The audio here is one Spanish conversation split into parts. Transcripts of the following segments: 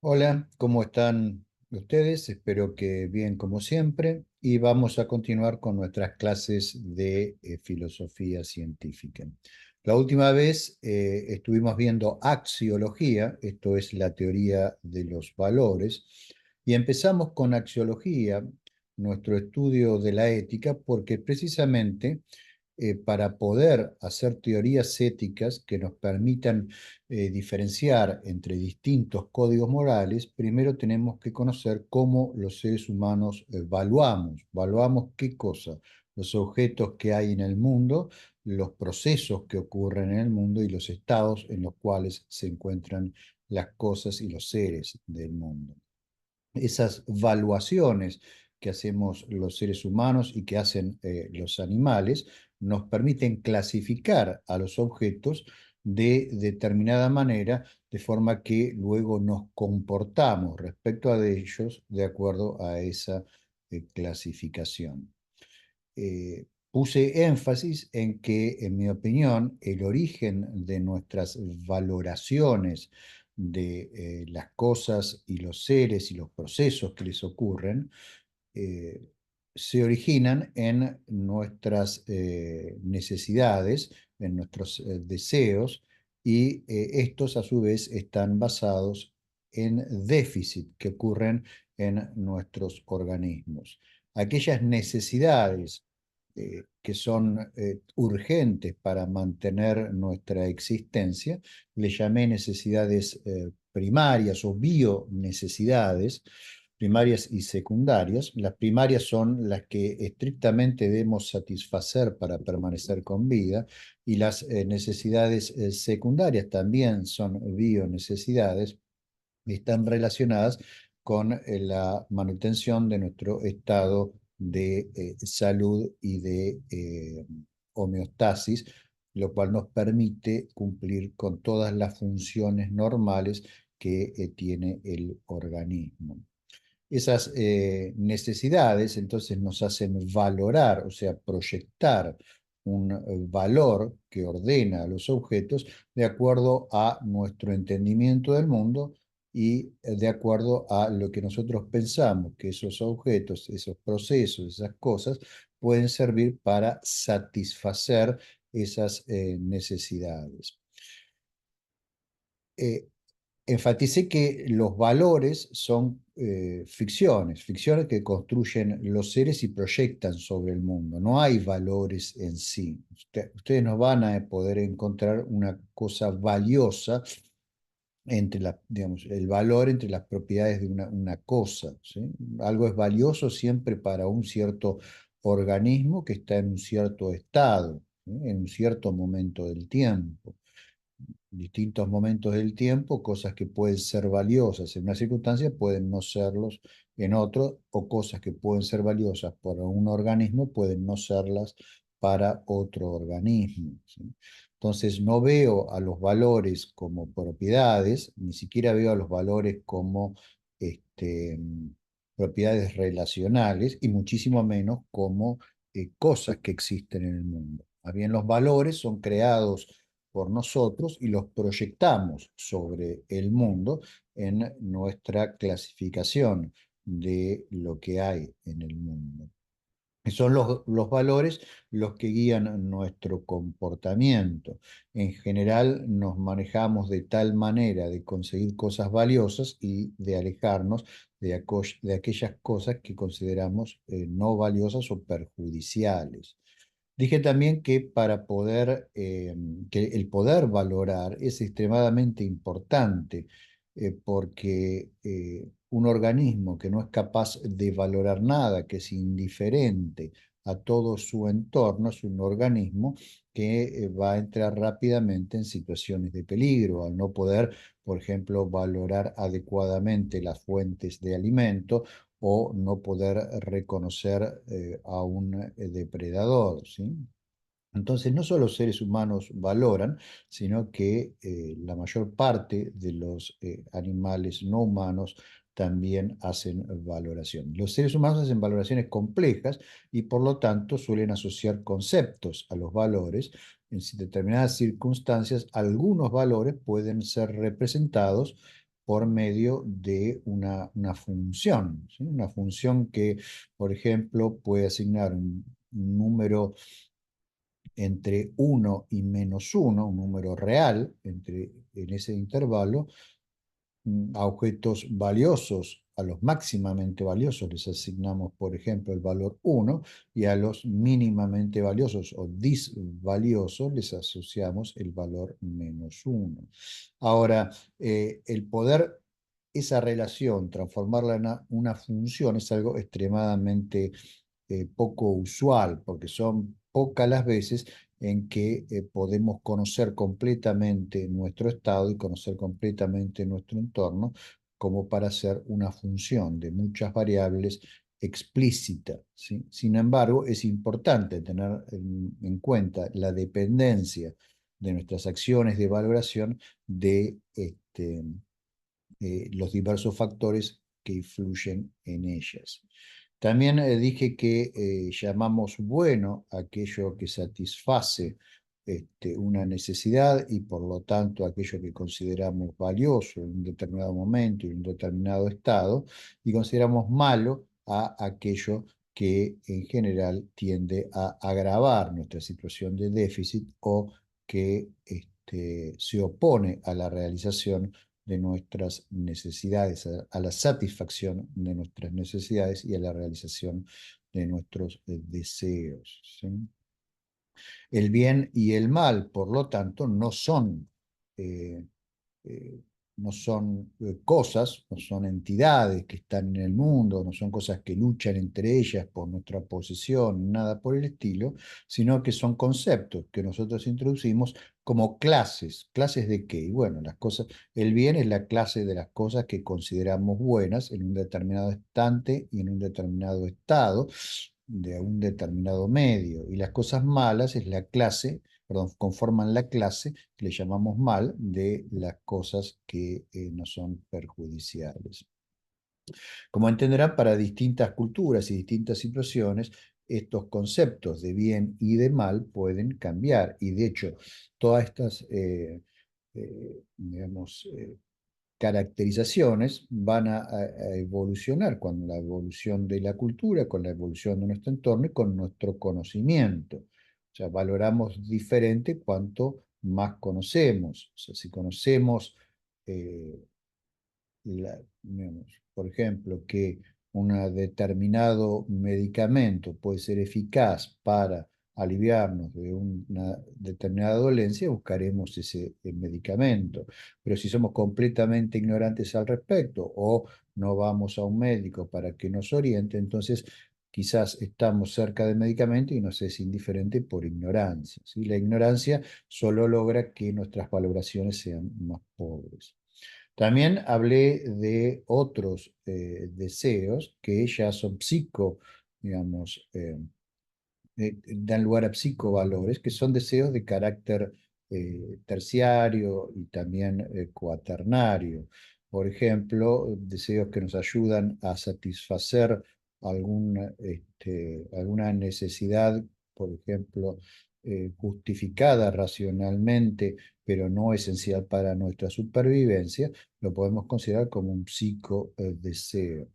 Hola, ¿cómo están ustedes? Espero que bien como siempre. Y vamos a continuar con nuestras clases de filosofía científica. La última vez estuvimos viendo axiología, esto es la teoría de los valores, y empezamos con axiología, nuestro estudio de la ética, porque precisamente para poder hacer teorías éticas que nos permitan diferenciar entre distintos códigos morales, primero tenemos que conocer cómo los seres humanos evaluamos. ¿Valuamos qué cosa? Los objetos que hay en el mundo, los procesos que ocurren en el mundo y los estados en los cuales se encuentran las cosas y los seres del mundo. Esas valuaciones que hacemos los seres humanos y que hacen los animales nos permiten clasificar a los objetos de determinada manera, de forma que luego nos comportamos respecto a ellos de acuerdo a esa clasificación. Puse énfasis en que, en mi opinión, el origen de nuestras valoraciones de las cosas y los seres y los procesos que les ocurren eh, se originan en nuestras necesidades, en nuestros deseos, y estos a su vez están basados en déficit que ocurren en nuestros organismos. Aquellas necesidades que son urgentes para mantener nuestra existencia, le llamé necesidades primarias o bionecesidades, primarias y secundarias. Las primarias son las que estrictamente debemos satisfacer para permanecer con vida, y las necesidades secundarias también son bionecesidades y están relacionadas con la manutención de nuestro estado de salud y de homeostasis, lo cual nos permite cumplir con todas las funciones normales que tiene el organismo. Esas necesidades entonces nos hacen valorar, o sea, proyectar un valor que ordena a los objetos de acuerdo a nuestro entendimiento del mundo y de acuerdo a lo que nosotros pensamos que esos objetos, esos procesos, esas cosas pueden servir para satisfacer esas necesidades. Eh, Enfaticé que los valores son ficciones, ficciones que construyen los seres y proyectan sobre el mundo. No hay valores en sí. Ustedes no van a poder encontrar una cosa valiosa entre digamos, el valor entre las propiedades de una cosa, ¿sí? Algo es valioso siempre para un cierto organismo que está en un cierto estado, ¿sí? En un cierto momento del tiempo, distintos momentos del tiempo, cosas que pueden ser valiosas en una circunstancia pueden no serlos en otro, o cosas que pueden ser valiosas para un organismo pueden no serlas para otro organismo, ¿sí? Entonces no veo a los valores como propiedades, ni siquiera veo a los valores como propiedades relacionales, y muchísimo menos como cosas que existen en el mundo. Más bien los valores son creados por nosotros y los proyectamos sobre el mundo en nuestra clasificación de lo que hay en el mundo. Y son los valores los que guían nuestro comportamiento. En general nos manejamos de tal manera de conseguir cosas valiosas y de alejarnos de aquellas cosas que consideramos no valiosas o perjudiciales. Dije también que para poder, que el poder valorar es extremadamente importante, porque un organismo que no es capaz de valorar nada, que es indiferente a todo su entorno, es un organismo que va a entrar rápidamente en situaciones de peligro, al no poder, por ejemplo, valorar adecuadamente las fuentes de alimento o no poder reconocer a un depredador, ¿sí? Entonces, no solo los seres humanos valoran, sino que la mayor parte de los animales no humanos también hacen valoración. Los seres humanos hacen valoraciones complejas y por lo tanto suelen asociar conceptos a los valores. En determinadas circunstancias, algunos valores pueden ser representados por medio de una función, ¿sí? Una función que, por ejemplo, puede asignar un número entre 1 y -1, un número real en ese intervalo, a objetos valiosos, a los máximamente valiosos les asignamos, por ejemplo, el valor 1, y a los mínimamente valiosos o disvaliosos les asociamos el valor -1. Ahora, el poder, esa relación, transformarla en una función es algo extremadamente poco usual, porque son pocas las veces en que podemos conocer completamente nuestro estado y conocer completamente nuestro entorno, como para hacer una función de muchas variables explícita, ¿sí? Sin embargo, es importante tener en cuenta la dependencia de nuestras acciones de valoración de los diversos factores que influyen en ellas. También dije que llamamos bueno aquello que satisface una necesidad y por lo tanto aquello que consideramos valioso en un determinado momento y en un determinado estado, y consideramos malo a aquello que en general tiende a agravar nuestra situación de déficit o que se opone a la realización de nuestras necesidades, a la satisfacción de nuestras necesidades y a la realización de nuestros deseos, ¿sí? El bien y el mal, por lo tanto, eh, eh, no son cosas, no son entidades que están en el mundo, no son cosas que luchan entre ellas por nuestra posesión, nada por el estilo, sino que son conceptos que nosotros introducimos como clases. ¿Clases de qué? Y bueno, las cosas, el bien es la clase de las cosas que consideramos buenas en un determinado instante y en un determinado estado, de un determinado medio, y las cosas malas es la clase, perdón, conforman la clase que le llamamos mal de las cosas que nos son perjudiciales. Como entenderán, para distintas culturas y distintas situaciones, estos conceptos de bien y de mal pueden cambiar, y de hecho, todas estas, digamos, caracterizaciones van a evolucionar con la evolución de la cultura, con la evolución de nuestro entorno y con nuestro conocimiento. O sea, valoramos diferente cuanto más conocemos. O sea, si conocemos eh, digamos, por ejemplo, que un determinado medicamento puede ser eficaz para aliviarnos de una determinada dolencia, buscaremos ese medicamento. Pero si somos completamente ignorantes al respecto o no vamos a un médico para que nos oriente, entonces quizás estamos cerca del medicamento y nos es indiferente por ignorancia, ¿sí? La ignorancia solo logra que nuestras valoraciones sean más pobres. También hablé de otros deseos que ya son digamos, dan lugar a psicovalores, que son deseos de carácter terciario y también cuaternario. Por ejemplo, deseos que nos ayudan a satisfacer alguna necesidad, por ejemplo, justificada racionalmente, pero no esencial para nuestra supervivencia, lo podemos considerar como un psicodeseo.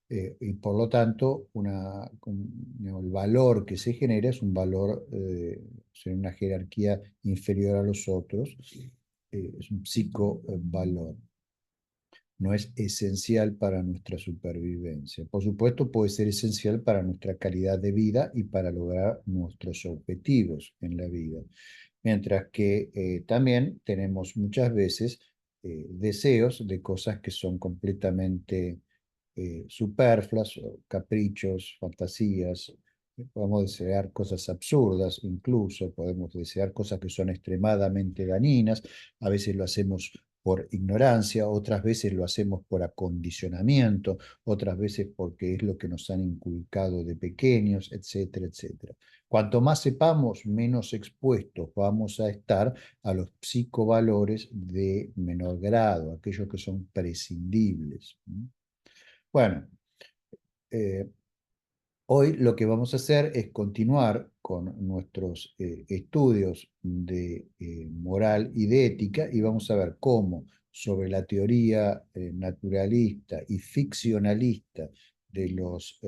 Y por lo tanto, el valor que se genera es un valor en una jerarquía inferior a los otros, es un psicovalor, no es esencial para nuestra supervivencia. Por supuesto, puede ser esencial para nuestra calidad de vida y para lograr nuestros objetivos en la vida. Mientras que también tenemos muchas veces deseos de cosas que son completamente superfluas, o caprichos, fantasías. Podemos desear cosas absurdas, incluso podemos desear cosas que son extremadamente dañinas. A veces lo hacemos por ignorancia, otras veces lo hacemos por acondicionamiento, otras veces porque es lo que nos han inculcado de pequeños, etcétera, etcétera. Cuanto más sepamos, menos expuestos vamos a estar a los psicovalores de menor grado, aquellos que son prescindibles. Bueno, eh, hoy lo que vamos a hacer es continuar con nuestros estudios de moral y de ética, y vamos a ver cómo sobre la teoría naturalista y ficcionalista de los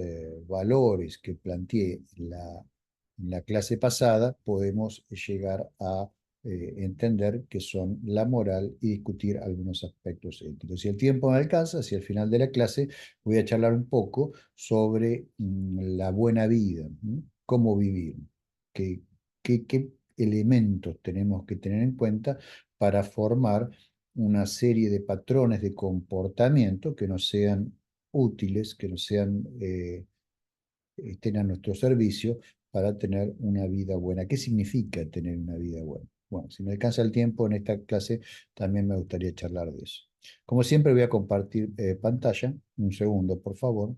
valores que planteé en la clase pasada, podemos llegar a entender que son la moral y discutir algunos aspectos éticos. Si el tiempo me alcanza, hacia el final de la clase, voy a charlar un poco sobre la buena vida, cómo vivir, qué, qué elementos tenemos que tener en cuenta para formar una serie de patrones de comportamiento que nos sean útiles, que nos sean, estén a nuestro servicio para tener una vida buena. ¿Qué significa tener una vida buena? Bueno, si me alcanza el tiempo en esta clase, también me gustaría charlar de eso. Como siempre, voy a compartir pantalla. Un segundo, por favor.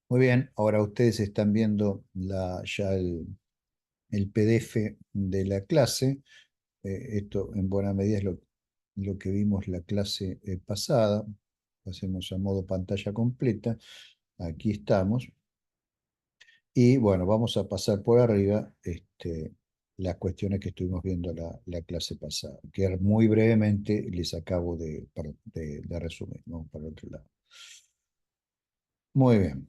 Muy bien, ahora ustedes están viendo ya el PDF de la clase. Esto en buena medida es lo que vimos la clase pasada. Hacemos a modo pantalla completa. Aquí estamos. Y bueno, vamos a pasar por arriba las cuestiones que estuvimos viendo la clase pasada, que muy brevemente les acabo de resumir. Vamos para el otro lado. Muy bien.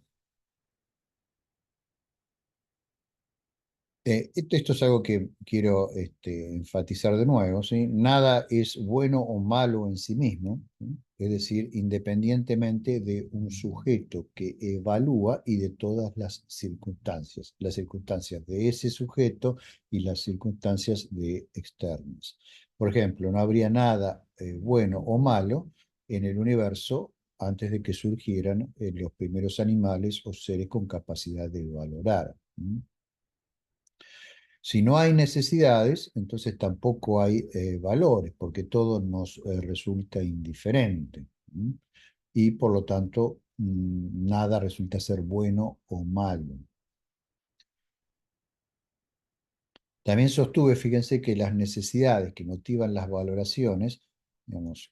Esto es algo que quiero enfatizar de nuevo, ¿sí? Nada es bueno o malo en sí mismo, ¿sí? Es decir, independientemente de un sujeto que evalúa y de todas las circunstancias de ese sujeto y las circunstancias de externas. Por ejemplo, no habría nada bueno o malo en el universo antes de que surgieran los primeros animales o seres con capacidad de valorar. Si no hay necesidades, entonces tampoco hay valores, porque todo nos resulta indiferente. ¿M? Y por lo tanto, nada resulta ser bueno o malo. También sostuve, fíjense, que las necesidades que motivan las valoraciones, digamos,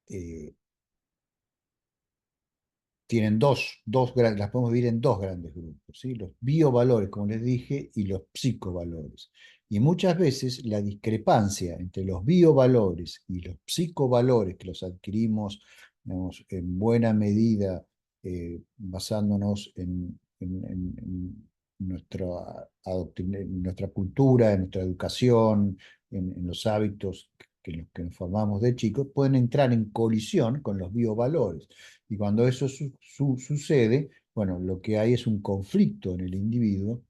eh, tienen las podemos dividir en dos grandes grupos, ¿sí? Los biovalores, como les dije, y los psicovalores. Y muchas veces la discrepancia entre los biovalores y los psicovalores, que los adquirimos, digamos, en buena medida basándonos en en nuestra cultura, en nuestra educación, en los hábitos que nos formamos de chicos, pueden entrar en colisión con los biovalores. Y cuando eso sucede, bueno, lo que hay es un conflicto en el individuo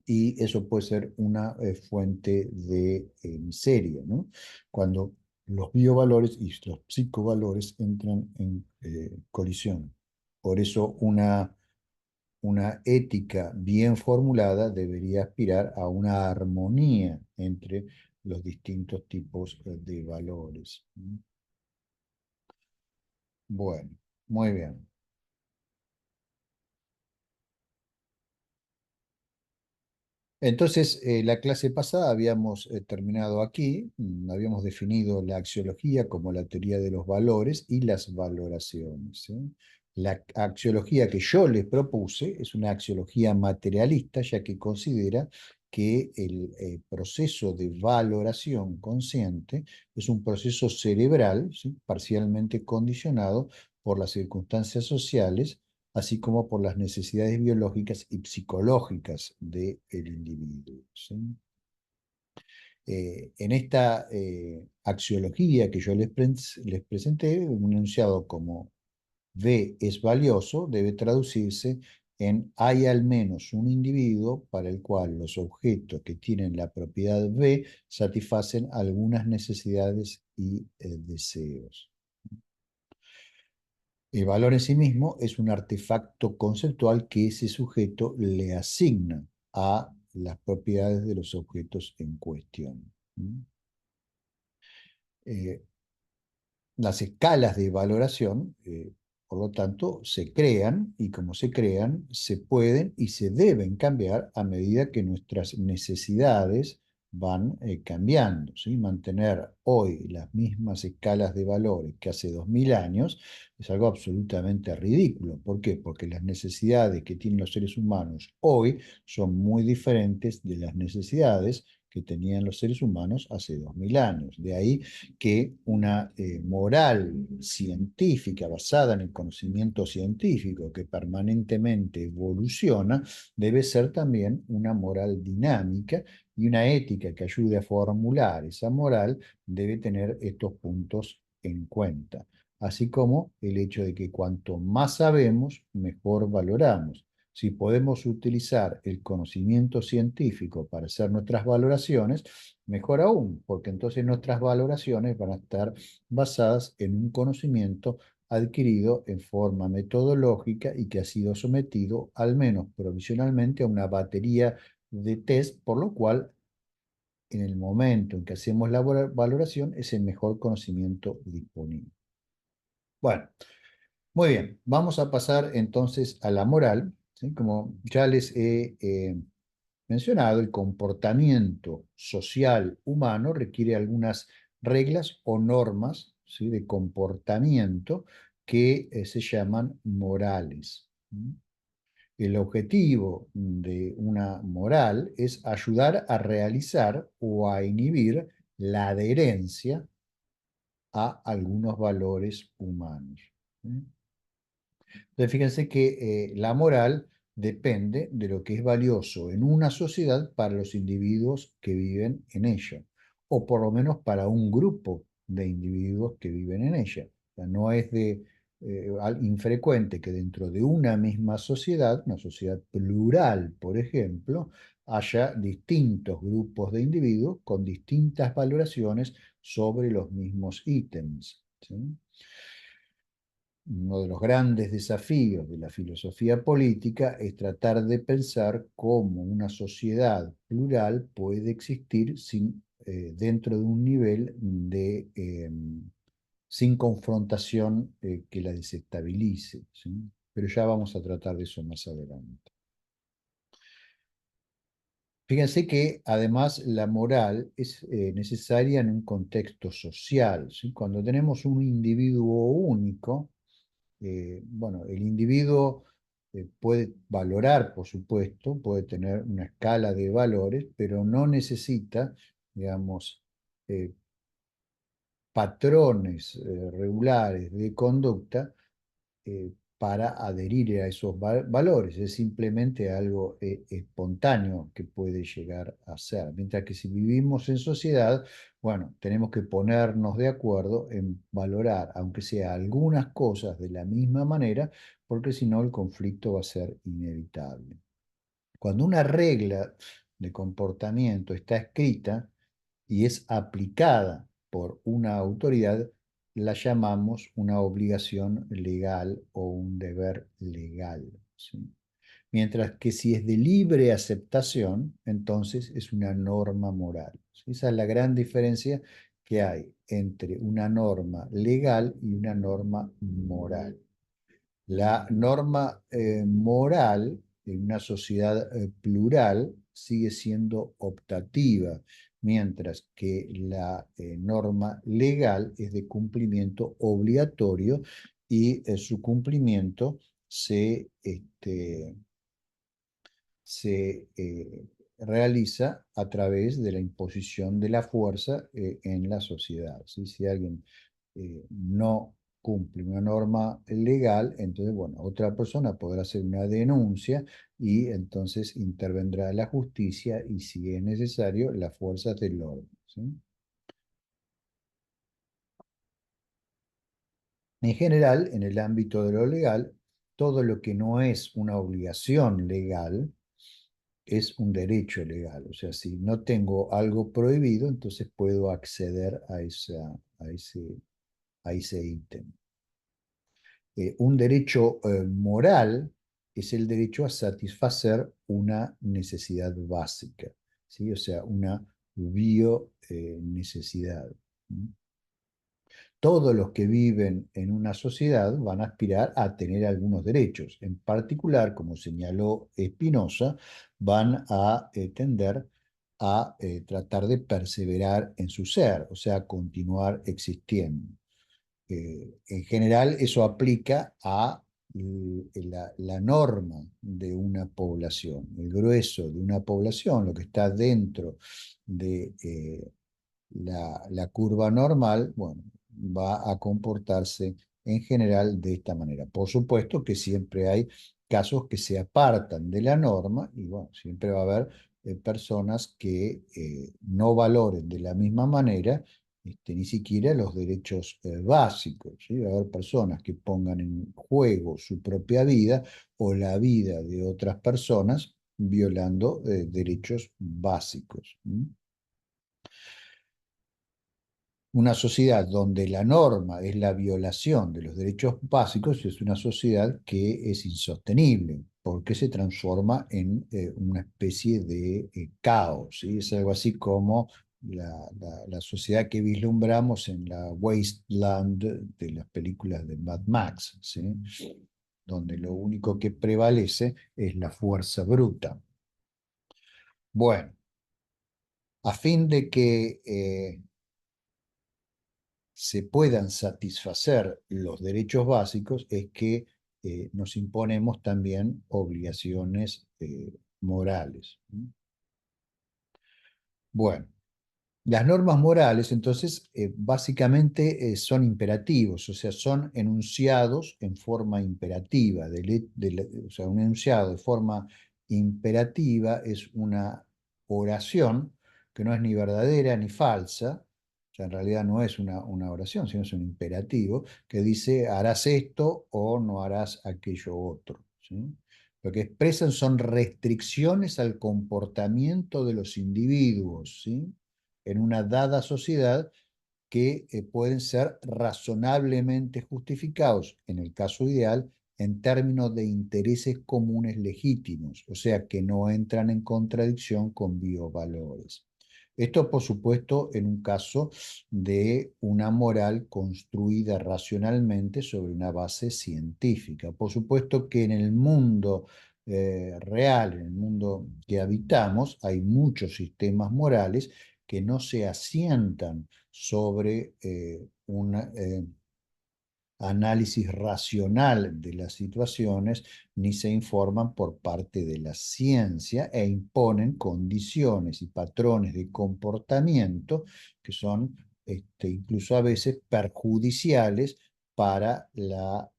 y eso puede ser una fuente de miseria, ¿no? Cuando los biovalores y los psicovalores entran en colisión. Por eso una ética bien formulada debería aspirar a una armonía entre los distintos tipos de valores. Bueno, muy bien. Entonces, la clase pasada habíamos terminado aquí, habíamos definido la axiología como la teoría de los valores y las valoraciones, ¿sí? La axiología que yo les propuse es una axiología materialista, ya que considera que el proceso de valoración consciente es un proceso cerebral, ¿sí? Parcialmente condicionado por las circunstancias sociales así como por las necesidades biológicas y psicológicas del individuo, ¿sí? En esta axiología que yo les presenté, un enunciado como V es valioso debe traducirse en hay al menos un individuo para el cual los objetos que tienen la propiedad V satisfacen algunas necesidades y deseos. El valor en sí mismo es un artefacto conceptual que ese sujeto le asigna a las propiedades de los objetos en cuestión. ¿Mm? Eh, las escalas de valoración, por lo tanto, se crean y como se crean, se pueden y se deben cambiar a medida que nuestras necesidades van cambiando, ¿sí? Mantener hoy las mismas escalas de valores que hace 2000 años es algo absolutamente ridículo. ¿Por qué? Porque las necesidades que tienen los seres humanos hoy son muy diferentes de las necesidades que tenían los seres humanos hace 2000 años. De ahí que una moral científica basada en el conocimiento científico que permanentemente evoluciona debe ser también una moral dinámica, y una ética que ayude a formular esa moral debe tener estos puntos en cuenta, así como el hecho de que cuanto más sabemos, mejor valoramos. Si podemos utilizar el conocimiento científico para hacer nuestras valoraciones, mejor aún, porque entonces nuestras valoraciones van a estar basadas en un conocimiento adquirido en forma metodológica y que ha sido sometido, al menos provisionalmente, a una batería de test, por lo cual en el momento en que hacemos la valoración es el mejor conocimiento disponible. Bueno, muy bien, vamos a pasar entonces a la moral, ¿sí? Como ya les he mencionado, el comportamiento social humano requiere algunas reglas o normas, ¿sí?, de comportamiento que se llaman morales. El objetivo de una moral es ayudar a realizar o a inhibir la adherencia a algunos valores humanos. Entonces, fíjense que la moral depende de lo que es valioso en una sociedad para los individuos que viven en ella, o por lo menos para un grupo de individuos que viven en ella. O sea, no es infrecuente que dentro de una misma sociedad, una sociedad plural, por ejemplo, haya distintos grupos de individuos con distintas valoraciones sobre los mismos ítems, ¿sí? Uno de los grandes desafíos de la filosofía política es tratar de pensar cómo una sociedad plural puede existir dentro de un nivel sin confrontación que la desestabilice, ¿sí? Pero ya vamos a tratar de eso más adelante. Fíjense que además la moral es necesaria en un contexto social, ¿sí? Cuando tenemos un individuo único, bueno, el individuo puede valorar, por supuesto, puede tener una escala de valores, pero no necesita, digamos, eh, patrones regulares de conducta para adherir a esos valores. Es simplemente algo espontáneo que puede llegar a ser. Mientras que si vivimos en sociedad, bueno, tenemos que ponernos de acuerdo en valorar, aunque sea algunas cosas de la misma manera, porque si no el conflicto va a ser inevitable. Cuando una regla de comportamiento está escrita y es aplicada por una autoridad, la llamamos una obligación legal o un deber legal, ¿sí? Mientras que si es de libre aceptación, entonces es una norma moral, ¿sí? Esa es la gran diferencia que hay entre una norma legal y una norma moral. La norma moral en una sociedad plural sigue siendo optativa, mientras que la norma legal es de cumplimiento obligatorio y su cumplimiento se realiza a través de la imposición de la fuerza en la sociedad, ¿sí? Si alguien no cumple una norma legal, entonces, bueno, otra persona podrá hacer una denuncia y entonces intervendrá la justicia y, si es necesario, las fuerzas del orden, ¿sí? En general, en el ámbito de lo legal, todo lo que no es una obligación legal es un derecho legal. O sea, si no tengo algo prohibido, entonces puedo acceder a ese ítem. Un derecho moral es el derecho a satisfacer una necesidad básica, ¿sí? O sea, una bio necesidad. Todos los que viven en una sociedad van a aspirar a tener algunos derechos. En particular, como señaló Spinoza, van a tender a tratar de perseverar en su ser, o sea, continuar existiendo. En general, eso aplica a la norma de una población, el grueso de una población, lo que está dentro de la curva normal, bueno, va a comportarse en general de esta manera. Por supuesto que siempre hay casos que se apartan de la norma y bueno, siempre va a haber personas que no valoren de la misma manera ni siquiera los derechos básicos, ¿sí? Va a haber personas que pongan en juego su propia vida o la vida de otras personas violando derechos básicos. ¿Mm? Una sociedad donde la norma es la violación de los derechos básicos es una sociedad que es insostenible porque se transforma en una especie de caos, ¿sí? Es algo así como la sociedad que vislumbramos en la wasteland de las películas de Mad Max, ¿sí? Donde lo único que prevalece es la fuerza bruta. Bueno, a fin de que se puedan satisfacer los derechos básicos es que nos imponemos también obligaciones morales. Bueno, las normas morales, entonces, básicamente son imperativos, o sea, son enunciados en forma imperativa. O sea, un enunciado de forma imperativa es una oración que no es ni verdadera ni falsa, o sea, en realidad no es una oración, sino es un imperativo que dice harás esto o no harás aquello otro, ¿sí? Lo que expresan son restricciones al comportamiento de los individuos, ¿sí? En una dada sociedad que pueden ser razonablemente justificados, en el caso ideal, en términos de intereses comunes legítimos, o sea, que no entran en contradicción con biovalores. Esto, por supuesto, en un caso de una moral construida racionalmente sobre una base científica. Por supuesto que en el mundo real, en el mundo que habitamos, hay muchos sistemas morales que no se asientan sobre un análisis racional de las situaciones, ni se informan por parte de la ciencia e imponen condiciones y patrones de comportamiento que son incluso a veces perjudiciales para la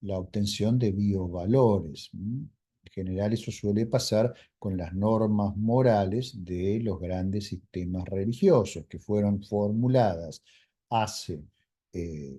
obtención de biovalores. En general eso suele pasar con las normas morales de los grandes sistemas religiosos que fueron formuladas hace eh,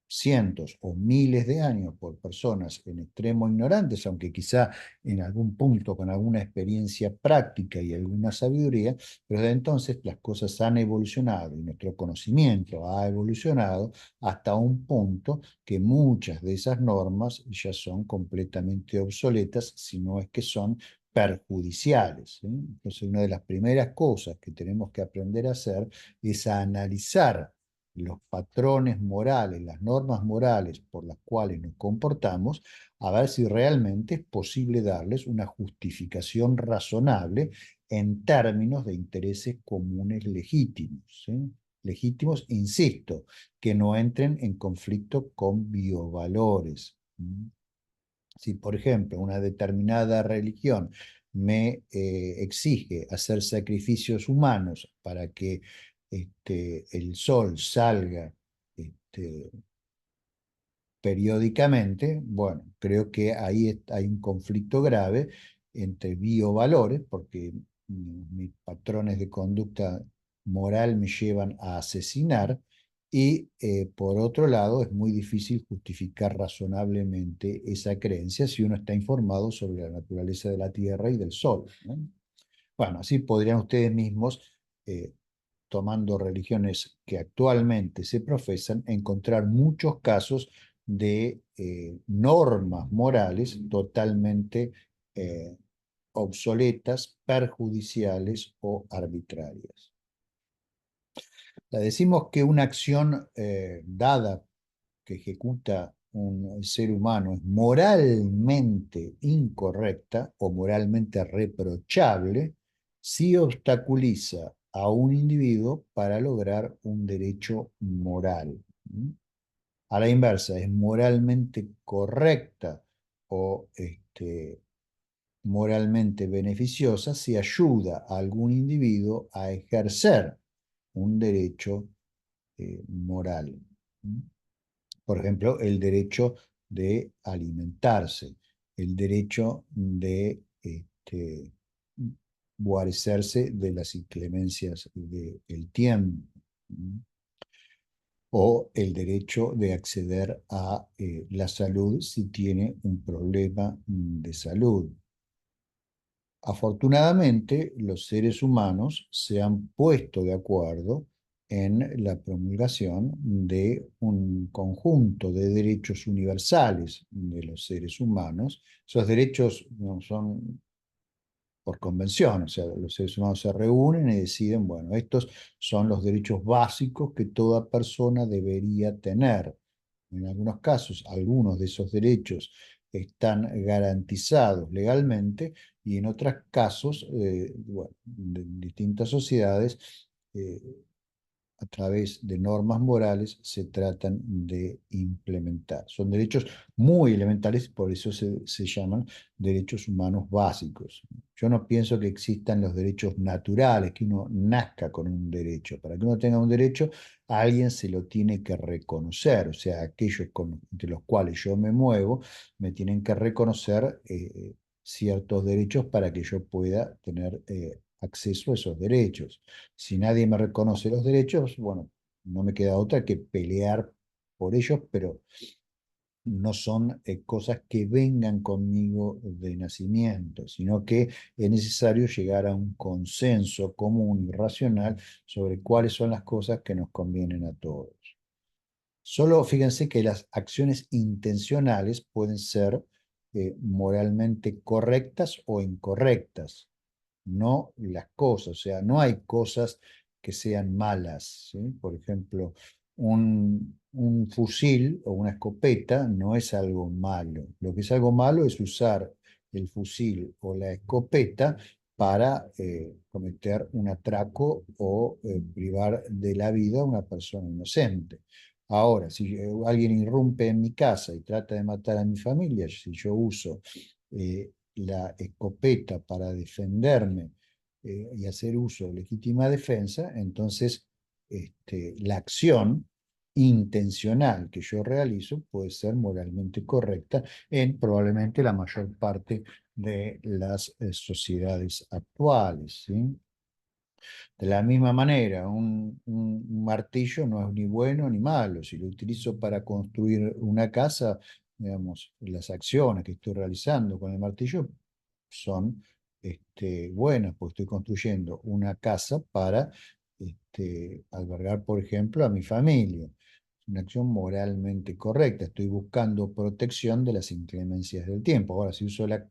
cientos o miles de años por personas en extremo ignorantes, aunque quizá en algún punto con alguna experiencia práctica y alguna sabiduría, pero desde entonces las cosas han evolucionado y nuestro conocimiento ha evolucionado hasta un punto que muchas de esas normas ya son completamente obsoletas, si no es que son perjudiciales, ¿sí? Entonces, una de las primeras cosas que tenemos que aprender a hacer es a analizar los patrones morales, las normas morales por las cuales nos comportamos, a ver si realmente es posible darles una justificación razonable en términos de intereses comunes legítimos, ¿sí? Legítimos, insisto, que no entren en conflicto con biovalores. Si, por ejemplo, una determinada religión me exige hacer sacrificios humanos para que el sol salga este, periódicamente, bueno, creo que ahí hay un conflicto grave entre biovalores, porque mis patrones de conducta moral me llevan a asesinar, y por otro lado es muy difícil justificar razonablemente esa creencia si uno está informado sobre la naturaleza de la Tierra y del Sol, ¿no? Bueno, así podrían ustedes mismos eh, tomando religiones que actualmente se profesan, encontrar muchos casos de normas morales totalmente obsoletas, perjudiciales o arbitrarias. Decimos que una acción dada que ejecuta un ser humano es moralmente incorrecta o moralmente reprochable si obstaculiza a un individuo para lograr un derecho moral. A la inversa, es moralmente correcta o moralmente beneficiosa si ayuda a algún individuo a ejercer un derecho moral. ¿Mm? Por ejemplo, el derecho de alimentarse, el derecho de guarecerse de las inclemencias del tiempo, ¿mm? O el derecho de acceder a la salud si tiene un problema de salud. Afortunadamente, los seres humanos se han puesto de acuerdo en la promulgación de un conjunto de derechos universales de los seres humanos. Esos derechos no son por convención, o sea, los seres humanos se reúnen y deciden, bueno, estos son los derechos básicos que toda persona debería tener. En algunos casos, algunos de esos derechos están garantizados legalmente y en otros casos, bueno, de distintas sociedades, eh, a través de normas morales se tratan de implementar. Son derechos muy elementales, por eso se llaman derechos humanos básicos. Yo no pienso que existan los derechos naturales, que uno nazca con un derecho. Para que uno tenga un derecho, alguien se lo tiene que reconocer, o sea, aquellos entre los cuales yo me muevo, me tienen que reconocer ciertos derechos para que yo pueda tener acceso a esos derechos. Si nadie me reconoce los derechos, bueno, no me queda otra que pelear por ellos, pero no son cosas que vengan conmigo de nacimiento, sino que es necesario llegar a un consenso común y racional sobre cuáles son las cosas que nos convienen a todos. Solo fíjense que las acciones intencionales pueden ser moralmente correctas o incorrectas, no las cosas, o sea, no hay cosas que sean malas, ¿sí? Por ejemplo, un fusil o una escopeta no es algo malo. Lo que es algo malo es usar el fusil o la escopeta para cometer un atraco o privar de la vida a una persona inocente. Ahora, si alguien irrumpe en mi casa y trata de matar a mi familia, si yo uso la escopeta para defenderme y hacer uso de legítima defensa, entonces la acción intencional que yo realizo puede ser moralmente correcta en probablemente la mayor parte de las sociedades actuales, ¿sí? De la misma manera, un martillo no es ni bueno ni malo. Si lo utilizo para construir una casa, digamos, las acciones que estoy realizando con el martillo son buenas, porque estoy construyendo una casa para albergar, por ejemplo, a mi familia. Es una acción moralmente correcta. Estoy buscando protección de las inclemencias del tiempo. Ahora, si uso el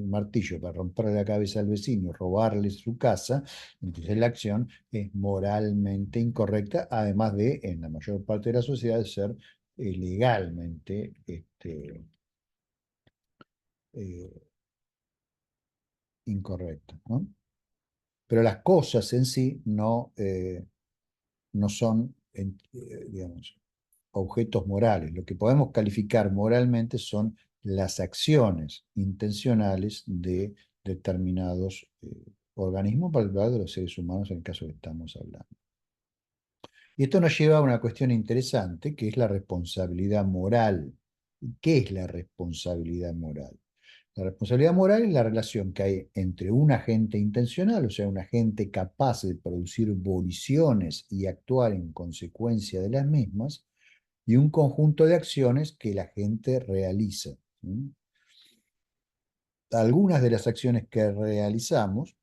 martillo para romperle la cabeza al vecino, robarle su casa, entonces la acción es moralmente incorrecta, además de, en la mayor parte de la sociedad, ser legalmente eh, incorrecta, ¿no? Pero las cosas en sí no son, digamos, objetos morales. Lo que podemos calificar moralmente son las acciones intencionales de determinados organismos, para hablar de los seres humanos en el caso que estamos hablando. Y esto nos lleva a una cuestión interesante, que es la responsabilidad moral. ¿Qué es la responsabilidad moral? La responsabilidad moral es la relación que hay entre un agente intencional, o sea, un agente capaz de producir voliciones y actuar en consecuencia de las mismas, y un conjunto de acciones que la gente realiza. ¿Sí? Algunas de las acciones que realizamos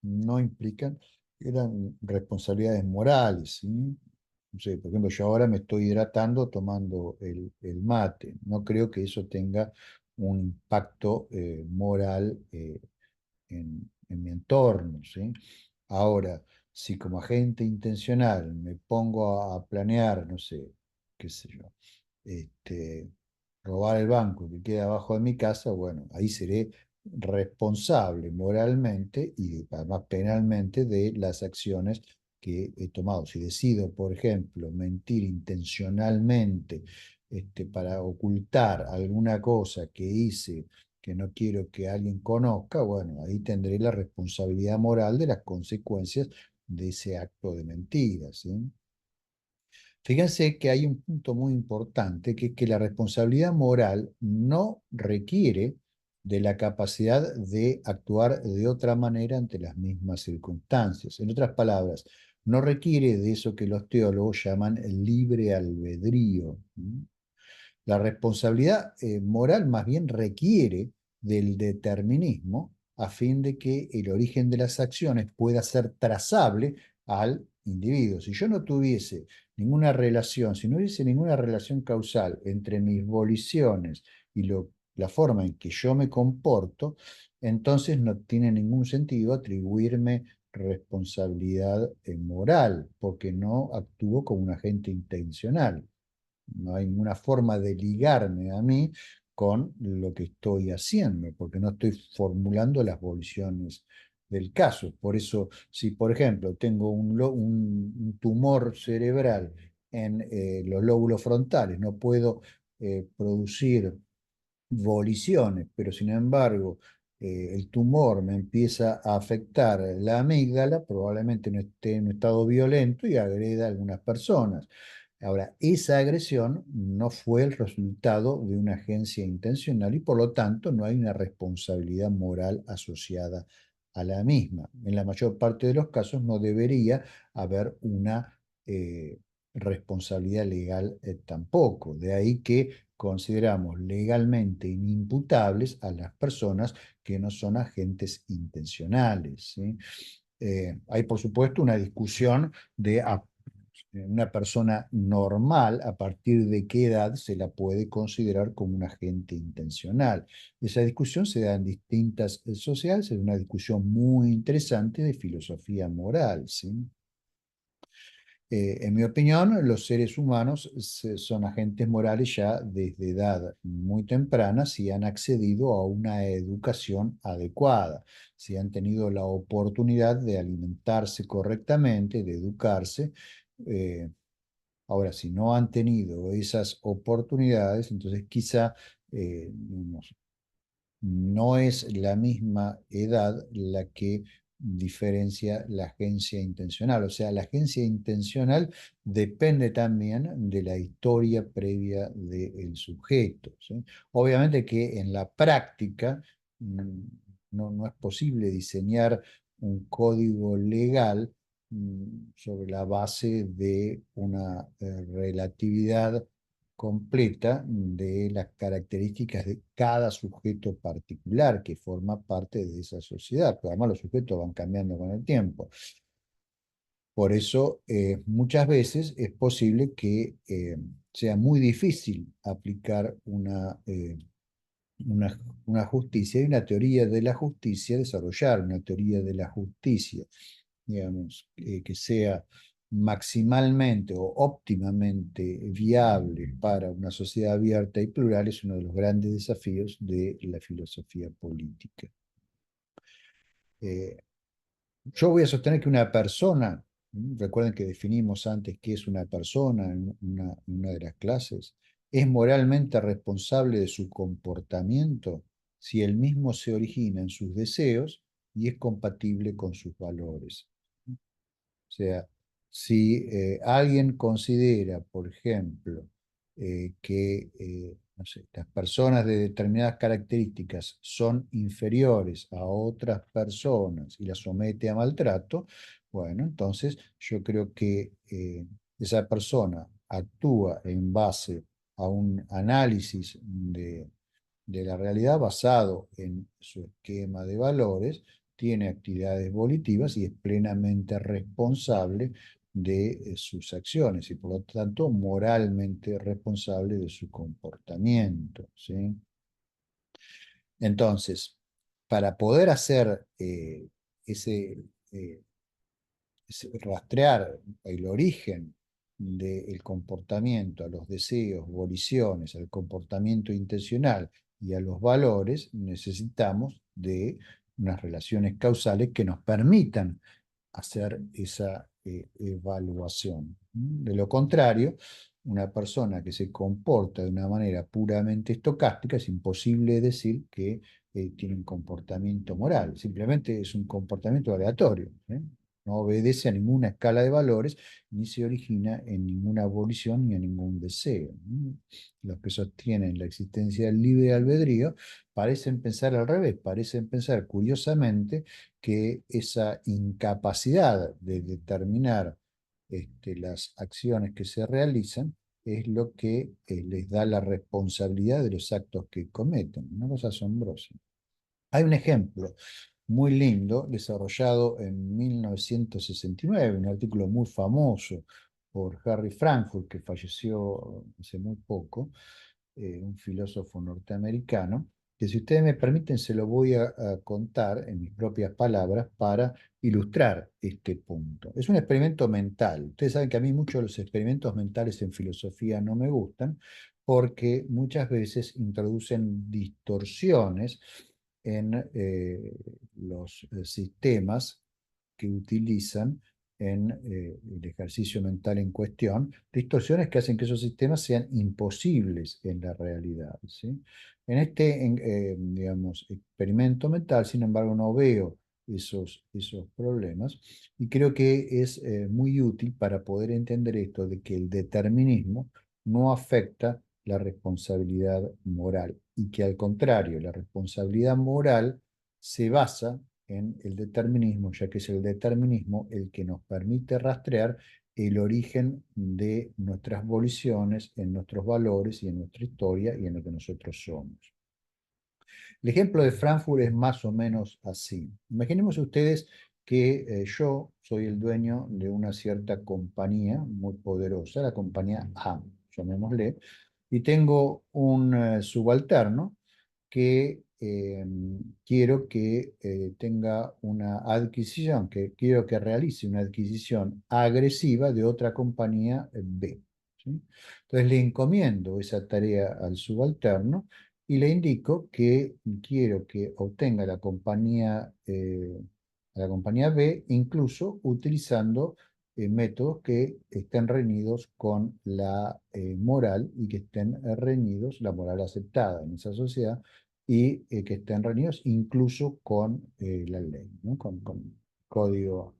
no implican, eran responsabilidades morales, ¿sí? No sé, por ejemplo, yo ahora me estoy hidratando tomando el mate. No creo que eso tenga un impacto moral en mi entorno, ¿sí? Ahora, si como agente intencional me pongo a planear, no sé, qué sé yo, este, robar el banco que queda abajo de mi casa, bueno, ahí seré responsable moralmente y además penalmente de las acciones que he tomado. Si decido, por ejemplo, mentir intencionalmente para ocultar alguna cosa que hice que no quiero que alguien conozca, bueno, ahí tendré la responsabilidad moral de las consecuencias de ese acto de mentira, ¿sí? Fíjense que hay un punto muy importante, que es que la responsabilidad moral no requiere de la capacidad de actuar de otra manera ante las mismas circunstancias. En otras palabras, no requiere de eso que los teólogos llaman el libre albedrío. La responsabilidad moral más bien requiere del determinismo a fin de que el origen de las acciones pueda ser trazable al individuo. Si yo no tuviese ninguna relación, si no hubiese ninguna relación causal entre mis voliciones y la forma en que yo me comporto, entonces no tiene ningún sentido atribuirme responsabilidad moral, porque no actúo como un agente intencional. No hay ninguna forma de ligarme a mí con lo que estoy haciendo, porque no estoy formulando las voliciones del caso. Por eso, si por ejemplo tengo un tumor cerebral en los lóbulos frontales, no puedo producir voliciones, pero sin embargo el tumor me empieza a afectar la amígdala, probablemente no esté en un estado violento y agreda a algunas personas. Ahora, esa agresión no fue el resultado de una agencia intencional y por lo tanto no hay una responsabilidad moral asociada a la misma. En la mayor parte de los casos no debería haber una responsabilidad legal tampoco. De ahí que consideramos legalmente inimputables a las personas que no son agentes intencionales, ¿sí? Hay, por supuesto, una discusión de una persona normal, a partir de qué edad se la puede considerar como un agente intencional. Esa discusión se da en distintas sociedades, es una discusión muy interesante de filosofía moral, ¿sí? En mi opinión, los seres humanos son agentes morales ya desde edad muy temprana si han accedido a una educación adecuada, si han tenido la oportunidad de alimentarse correctamente, de educarse. eh, Ahora, si no han tenido esas oportunidades, entonces quizá no es la misma edad la que diferencia la agencia intencional. O sea, la agencia intencional depende también de la historia previa del sujeto, ¿sí? Obviamente que en la práctica no es posible diseñar un código legal sobre la base de una relatividad completa de las características de cada sujeto particular que forma parte de esa sociedad, pero además los sujetos van cambiando con el tiempo. Por eso, muchas veces es posible que sea muy difícil aplicar una justicia y una teoría de la justicia, desarrollar una teoría de la justicia, digamos, que sea maximalmente o óptimamente viable para una sociedad abierta y plural es uno de los grandes desafíos de la filosofía política. Eh, yo voy a sostener que una persona, recuerden que definimos antes qué es una persona en una de las clases, es moralmente responsable de su comportamiento si él mismo se origina en sus deseos y es compatible con sus valores. O sea, si alguien considera, por ejemplo, que no sé, las personas de determinadas características son inferiores a otras personas y las somete a maltrato, bueno, entonces yo creo que esa persona actúa en base a un análisis de la realidad basado en su esquema de valores, tiene actividades volitivas y es plenamente responsable de sus acciones y por lo tanto moralmente responsable de su comportamiento, ¿sí? Entonces, para poder hacer ese, eh, rastrear el origen del comportamiento, a los deseos, voliciones, al comportamiento intencional y a los valores, necesitamos de unas relaciones causales que nos permitan hacer esa evaluación. De lo contrario, una persona que se comporta de una manera puramente estocástica, es imposible decir que tiene un comportamiento moral, simplemente es un comportamiento aleatorio, ¿eh? No obedece a ninguna escala de valores, ni se origina en ninguna abolición ni a ningún deseo. Los que sostienen la existencia del libre albedrío parecen pensar al revés, parecen pensar curiosamente que esa incapacidad de determinar las acciones que se realizan es lo que les da la responsabilidad de los actos que cometen. Una cosa asombrosa. Hay un ejemplo muy lindo desarrollado en 1969, un artículo muy famoso por Harry Frankfurt, que falleció hace muy poco, un filósofo norteamericano, que si ustedes me permiten se lo voy a contar en mis propias palabras para ilustrar este punto. Es un experimento mental. Ustedes saben que a mí muchos de los experimentos mentales en filosofía no me gustan porque muchas veces introducen distorsiones en los sistemas que utilizan en el ejercicio mental en cuestión, distorsiones que hacen que esos sistemas sean imposibles en la realidad, ¿sí? En este, digamos, experimento mental, sin embargo, no veo esos problemas y creo que es muy útil para poder entender esto de que el determinismo no afecta la responsabilidad moral y que al contrario, la responsabilidad moral se basa en el determinismo, ya que es el determinismo el que nos permite rastrear el origen de nuestras voliciones, en nuestros valores y en nuestra historia y en lo que nosotros somos. El ejemplo de Frankfurt es más o menos así. Imaginemos ustedes que yo soy el dueño de una cierta compañía muy poderosa, la compañía A, llamémosle, y tengo un subalterno que quiero que tenga una adquisición, que quiero que realice una adquisición agresiva de otra compañía B. ¿Sí? Entonces le encomiendo esa tarea al subalterno y le indico que quiero que obtenga la compañía B, incluso utilizando métodos que estén reñidos con la moral y que estén reñidos, la moral aceptada en esa sociedad, y que estén reñidos incluso con la ley, ¿no? Con código,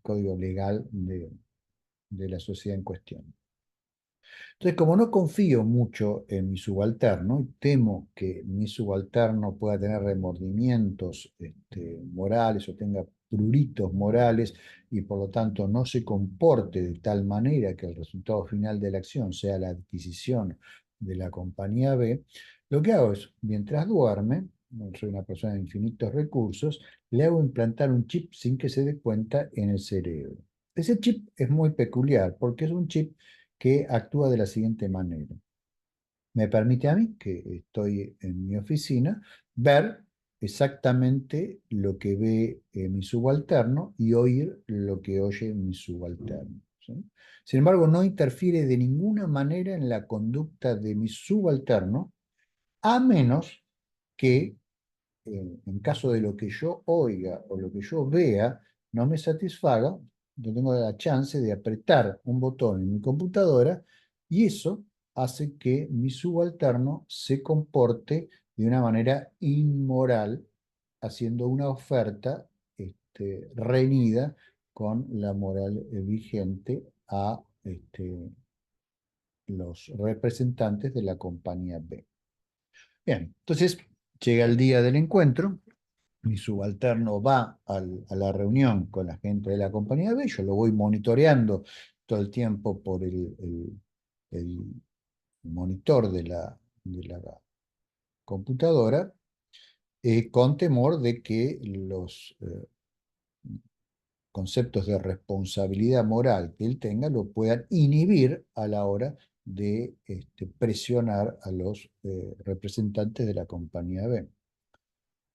código legal de la sociedad en cuestión. Entonces, como no confío mucho en mi subalterno y temo que mi subalterno pueda tener remordimientos morales o tenga pruritos morales y por lo tanto no se comporte de tal manera que el resultado final de la acción sea la adquisición de la compañía B, lo que hago es, mientras duerme, no soy una persona de infinitos recursos, le hago implantar un chip sin que se dé cuenta en el cerebro. Ese chip es muy peculiar porque es un chip que actúa de la siguiente manera. Me permite a mí, que estoy en mi oficina, ver exactamente lo que ve mi subalterno y oír lo que oye mi subalterno, ¿sí? Sin embargo, no interfiere de ninguna manera en la conducta de mi subalterno, a menos que en caso de lo que yo oiga o lo que yo vea no me satisfaga, yo tengo la chance de apretar un botón en mi computadora y eso hace que mi subalterno se comporte de una manera inmoral, haciendo una oferta reñida con la moral vigente a los representantes de la compañía B. Bien, entonces llega el día del encuentro. Mi subalterno va a la reunión con la gente de la compañía B, yo lo voy monitoreando todo el tiempo por el monitor de la computadora, con temor de que los conceptos de responsabilidad moral que él tenga lo puedan inhibir a la hora de presionar a los representantes de la compañía B.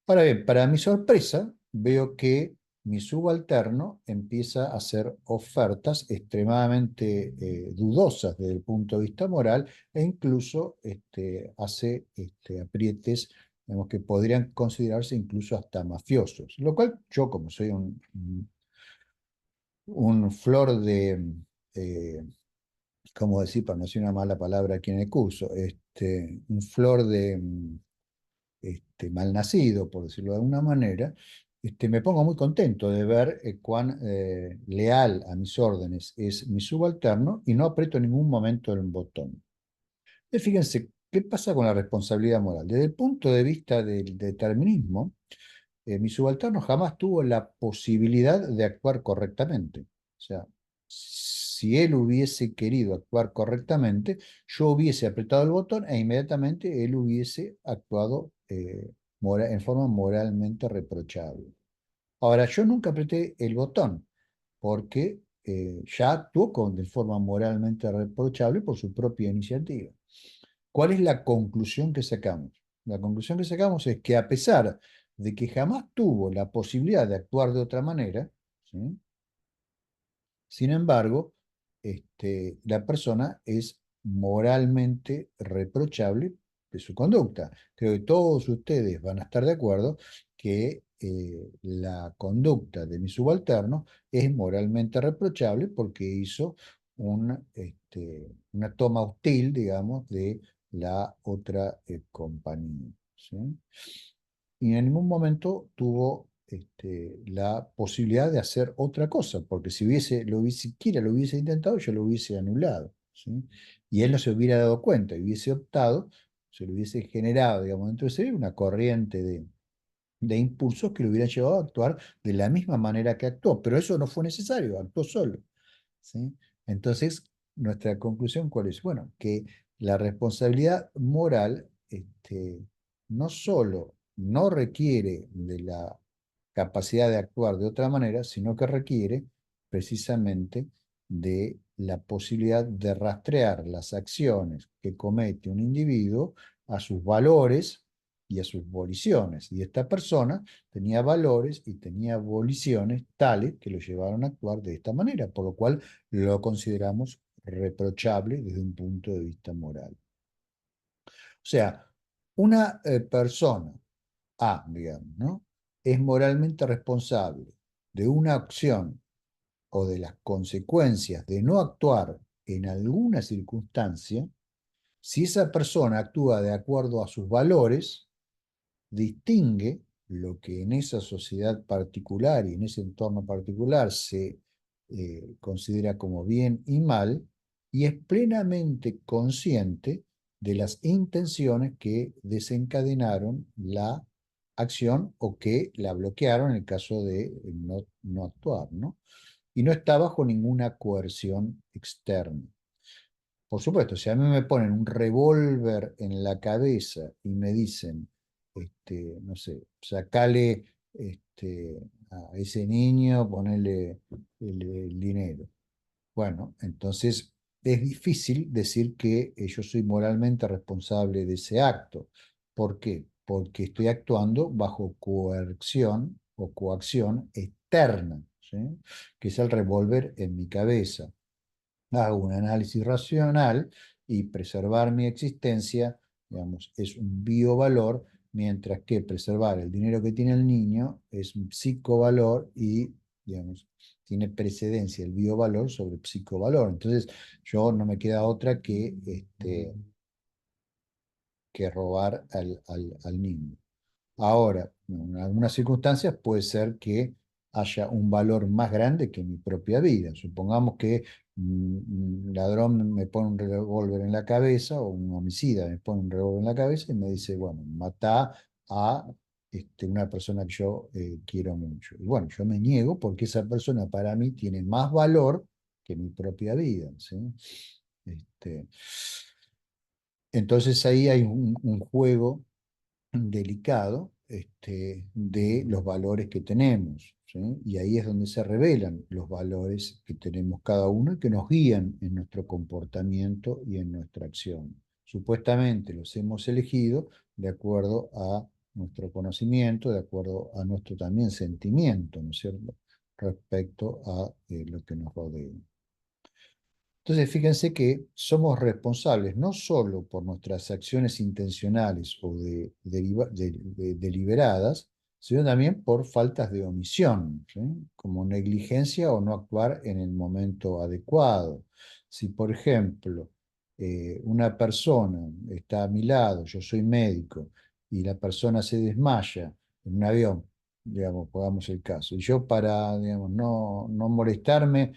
Ahora bien, para mi sorpresa, veo que mi subalterno empieza a hacer ofertas extremadamente dudosas desde el punto de vista moral e incluso hace aprietes digamos, que podrían considerarse incluso hasta mafiosos. Lo cual yo, como soy un flor de, eh, ¿cómo decir, para no decir una mala palabra aquí en el curso? Un flor de malnacido, por decirlo de alguna manera, me pongo muy contento de ver cuán leal a mis órdenes es mi subalterno y no aprieto en ningún momento el botón. Fíjense, ¿qué pasa con la responsabilidad moral? Desde el punto de vista del determinismo, mi subalterno jamás tuvo la posibilidad de actuar correctamente. O sea, si él hubiese querido actuar correctamente, yo hubiese apretado el botón e inmediatamente él hubiese actuado en forma moralmente reprochable. Ahora, yo nunca apreté el botón porque ya actuó de forma moralmente reprochable por su propia iniciativa. ¿Cuál es la conclusión que sacamos? La conclusión que sacamos es que a pesar de que jamás tuvo la posibilidad de actuar de otra manera, ¿sí? Sin embargo, la persona es moralmente reprochable de su conducta. Creo que todos ustedes van a estar de acuerdo que la conducta de mi subalterno es moralmente reprochable porque hizo una toma hostil, digamos, de la otra compañía. ¿Sí? Y en ningún momento tuvo la posibilidad de hacer otra cosa, porque si siquiera lo hubiese intentado, yo lo hubiese anulado. ¿Sí? Y él no se hubiera dado cuenta, y hubiese optado, se lo hubiese generado, digamos, dentro de sí una corriente de impulsos que lo hubieran llevado a actuar de la misma manera que actuó, pero eso no fue necesario, actuó solo. ¿Sí? Entonces, nuestra conclusión, ¿cuál es? Bueno, que la responsabilidad moral no solo no requiere de la capacidad de actuar de otra manera, sino que requiere precisamente de la posibilidad de rastrear las acciones que comete un individuo a sus valores y a sus voliciones. Y esta persona tenía valores y tenía voliciones tales que lo llevaron a actuar de esta manera, por lo cual lo consideramos reprochable desde un punto de vista moral. O sea, una persona A, digamos, ¿no? Es moralmente responsable de una acción o de las consecuencias de no actuar en alguna circunstancia si esa persona actúa de acuerdo a sus valores, distingue lo que en esa sociedad particular y en ese entorno particular se considera como bien y mal, y es plenamente consciente de las intenciones que desencadenaron la acción o que la bloquearon en el caso de no actuar, ¿no? Y no está bajo ninguna coerción externa. Por supuesto, si a mí me ponen un revólver en la cabeza y me dicen, no sé, sacale a ese niño, ponele el dinero. Bueno, entonces es difícil decir que yo soy moralmente responsable de ese acto. ¿Por qué? Porque estoy actuando bajo coerción o coacción externa, ¿sí? Que es el revólver en mi cabeza. Hago un análisis racional y preservar mi existencia, digamos, es un biovalor, mientras que preservar el dinero que tiene el niño es un psicovalor y, digamos, tiene precedencia el biovalor sobre el psicovalor. Entonces, yo no me queda otra que robar al niño. Ahora, en algunas circunstancias puede ser que haya un valor más grande que mi propia vida. Supongamos que un ladrón me pone un revólver en la cabeza o un homicida me pone un revólver en la cabeza y me dice, bueno, matá a una persona que yo quiero mucho. Y bueno, yo me niego porque esa persona para mí tiene más valor que mi propia vida. ¿Sí? Este, entonces ahí hay un juego delicado de los valores que tenemos, ¿sí? Y ahí es donde se revelan los valores que tenemos cada uno y que nos guían en nuestro comportamiento y en nuestra acción. Supuestamente los hemos elegido de acuerdo a nuestro conocimiento, de acuerdo a nuestro también sentimiento, ¿no es cierto?, respecto a lo que nos rodea. Entonces, fíjense que somos responsables no solo por nuestras acciones intencionales o deliberadas, sino también por faltas de omisión, ¿sí? Como negligencia o no actuar en el momento adecuado. Si, por ejemplo, una persona está a mi lado, yo soy médico, y la persona se desmaya en un avión, digamos, pongamos el caso, y yo para, digamos, no molestarme,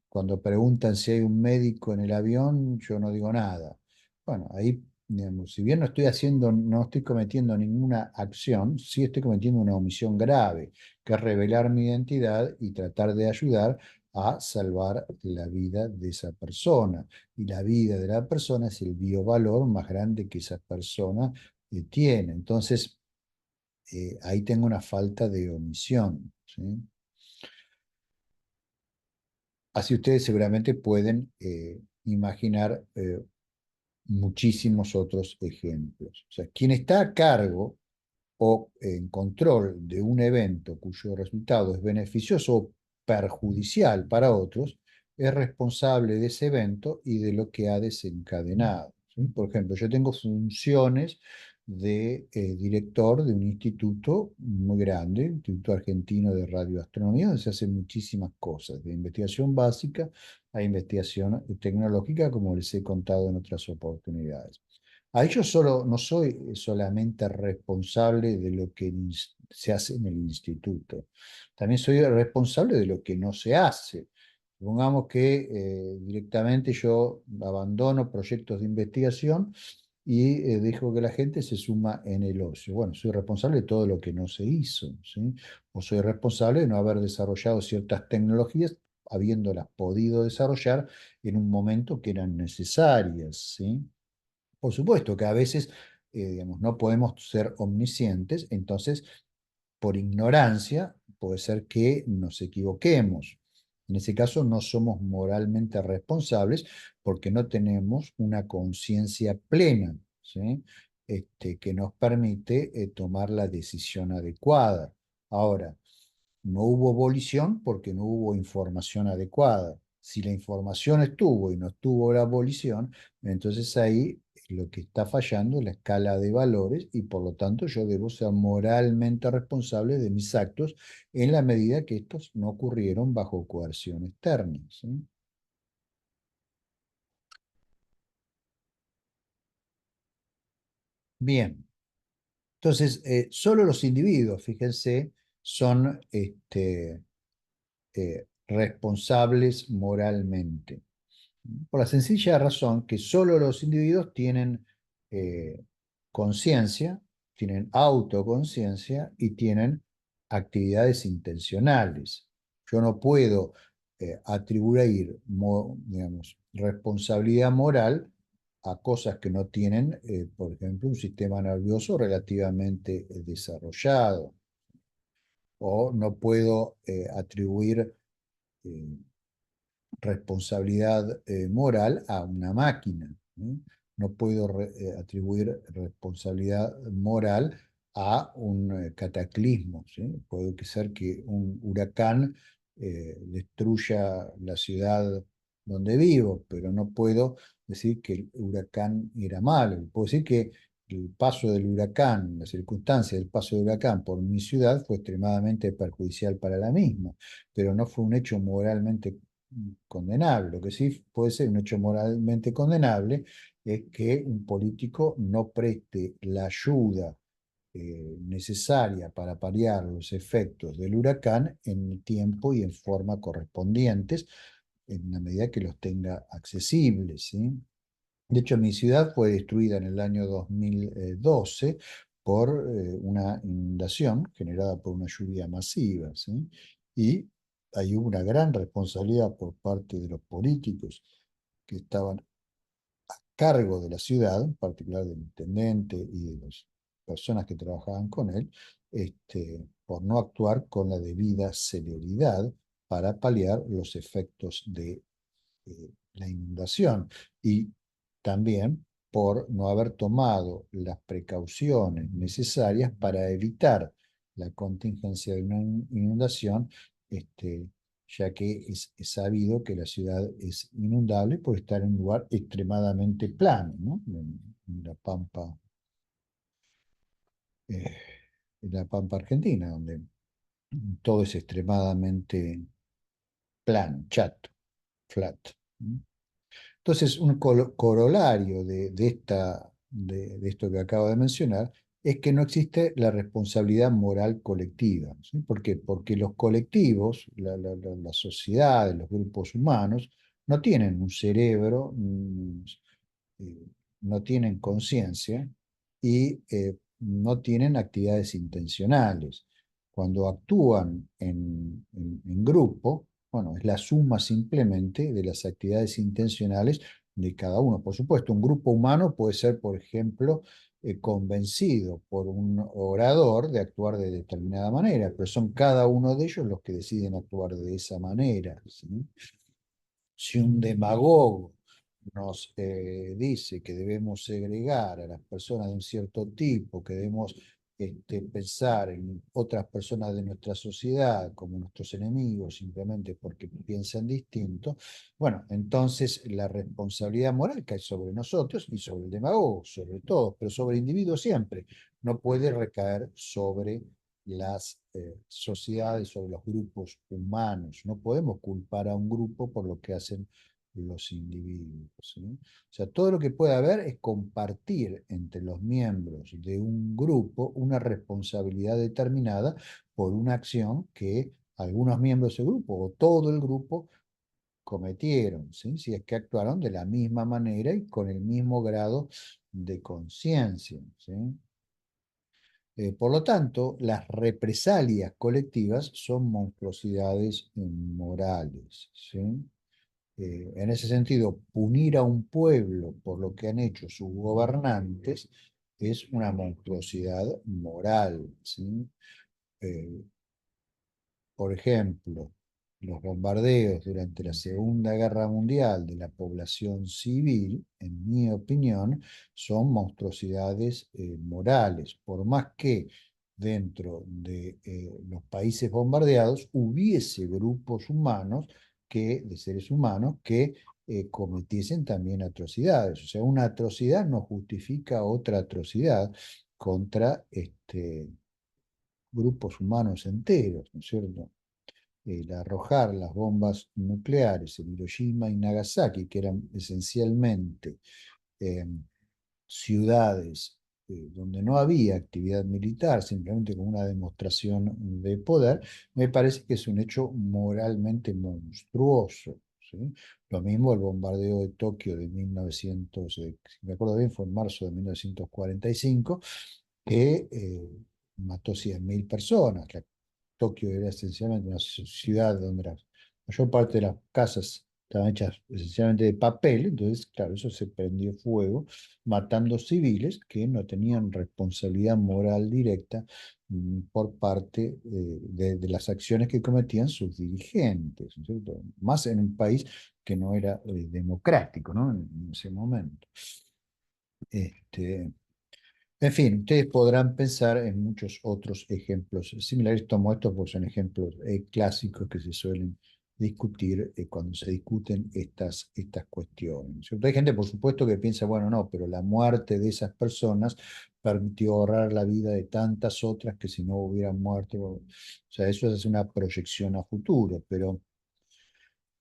cuando preguntan si hay un médico en el avión, yo no digo nada. Bueno, ahí, digamos, si bien no estoy cometiendo ninguna acción, sí estoy cometiendo una omisión grave, que es revelar mi identidad y tratar de ayudar a salvar la vida de esa persona. Y la vida de la persona es el biovalor más grande que esa persona tiene. Entonces, ahí tengo una falta de omisión, ¿sí? Así ustedes seguramente pueden imaginar muchísimos otros ejemplos. O sea, quien está a cargo o en control de un evento cuyo resultado es beneficioso o perjudicial para otros, es responsable de ese evento y de lo que ha desencadenado, ¿sí? Por ejemplo, yo tengo funciones de director de un instituto muy grande, Instituto Argentino de Radioastronomía, donde se hacen muchísimas cosas, de investigación básica a investigación tecnológica, como les he contado en otras oportunidades. Ahí yo solo, no soy solamente responsable de lo que se hace en el instituto, también soy responsable de lo que no se hace. Supongamos que directamente yo abandono proyectos de investigación y dejo que la gente se suma en el ocio. Bueno, soy responsable de todo lo que no se hizo, ¿sí? O soy responsable de no haber desarrollado ciertas tecnologías, habiéndolas podido desarrollar en un momento que eran necesarias, ¿sí? Por supuesto que a veces, digamos, no podemos ser omniscientes, entonces, por ignorancia, puede ser que nos equivoquemos. En ese caso, no somos moralmente responsables porque no tenemos una conciencia plena, ¿sí? Que nos permite tomar la decisión adecuada. Ahora, no hubo abolición porque no hubo información adecuada. Si la información estuvo y no estuvo la abolición, entonces ahí lo que está fallando es la escala de valores y por lo tanto yo debo ser moralmente responsable de mis actos en la medida que estos no ocurrieron bajo coerción externa, ¿sí? Bien, entonces solo los individuos, fíjense, son responsables moralmente. Por la sencilla razón que solo los individuos tienen eh, conciencia, tienen autoconciencia y tienen actividades intencionales. Yo no puedo atribuir, digamos, responsabilidad moral a cosas que no tienen, por ejemplo, un sistema nervioso relativamente desarrollado, o no puedo atribuir eh, responsabilidad moral a una máquina, ¿sí? No puedo atribuir responsabilidad moral a un cataclismo, ¿sí? Puede que ser que un huracán destruya la ciudad donde vivo, pero no puedo decir que el huracán era malo. Puedo decir que el paso del huracán, la circunstancia del paso del huracán por mi ciudad fue extremadamente perjudicial para la misma, pero no fue un hecho moralmente condenable. Lo que sí puede ser un hecho moralmente condenable es que un político no preste la ayuda necesaria para paliar los efectos del huracán en el tiempo y en forma correspondientes, en la medida que los tenga accesibles, ¿sí? De hecho, mi ciudad fue destruida en el año 2012 por una inundación generada por una lluvia masiva, ¿sí? Y hay una gran responsabilidad por parte de los políticos que estaban a cargo de la ciudad, en particular del intendente y de las personas que trabajaban con él, por no actuar con la debida celeridad para paliar los efectos de la inundación y también por no haber tomado las precauciones necesarias para evitar la contingencia de una inundación, ya que es sabido que la ciudad es inundable por estar en un lugar extremadamente plano, ¿no? En eh, la Pampa Argentina, donde todo es extremadamente plano, chato, flat. ¿No? Entonces, un corolario de esto que acabo de mencionar es que no existe la responsabilidad moral colectiva. ¿Sí? ¿Por qué? Porque los colectivos, las sociedades, los grupos humanos, no tienen un cerebro, eh, no tienen conciencia y no tienen actividades intencionales. Cuando actúan en grupo, bueno, es la suma simplemente de las actividades intencionales de cada uno. Por supuesto, un grupo humano puede ser, por ejemplo, convencido por un orador de actuar de determinada manera, pero son cada uno de ellos los que deciden actuar de esa manera. ¿Sí? Si un demagogo nos dice que debemos segregar a las personas de un cierto tipo, que debemos pensar en otras personas de nuestra sociedad como nuestros enemigos simplemente porque piensan distinto, bueno, entonces la responsabilidad moral cae sobre nosotros y sobre el demagogo, sobre todos, pero sobre el individuo siempre. No puede recaer sobre las sociedades, sobre los grupos humanos. No podemos culpar a un grupo por lo que hacen los individuos. ¿Sí? O sea, todo lo que puede haber es compartir entre los miembros de un grupo una responsabilidad determinada por una acción que algunos miembros del grupo o todo el grupo cometieron, ¿sí? Si es que actuaron de la misma manera y con el mismo grado de conciencia. ¿Sí? Por lo tanto, las represalias colectivas son monstruosidades morales. ¿Sí? En ese sentido, punir a un pueblo por lo que han hecho sus gobernantes es una monstruosidad moral. ¿Sí? Eh, por ejemplo, los bombardeos durante la Segunda Guerra Mundial de la población civil, en mi opinión, son monstruosidades morales, por más que dentro de los países bombardeados hubiese grupos humanos de seres humanos que cometiesen también atrocidades. O sea, una atrocidad no justifica otra atrocidad contra grupos humanos enteros, ¿no es cierto? El arrojar las bombas nucleares en Hiroshima y Nagasaki, que eran esencialmente eh, ciudades donde no había actividad militar, simplemente como una demostración de poder, me parece que es un hecho moralmente monstruoso. ¿Sí? Lo mismo el bombardeo de Tokio de 1900, si me acuerdo bien, fue en marzo de 1945, que mató 100.000 personas. Tokio era esencialmente una ciudad donde la mayor parte de las casas estaban hechas esencialmente de papel, entonces, claro, eso se prendió fuego, matando civiles que no tenían responsabilidad moral directa por parte de las acciones que cometían sus dirigentes, ¿no es cierto? Más en un país que no era democrático, ¿no? En ese momento. Este, en fin, ustedes podrán pensar en muchos otros ejemplos similares. Tomo estos porque son ejemplos clásicos que se suelen discutir cuando se discuten estas cuestiones. ¿Cierto? Hay gente, por supuesto, que piensa, bueno, no, pero la muerte de esas personas permitió ahorrar la vida de tantas otras que si no hubieran muerto, o sea, eso es una proyección a futuro, pero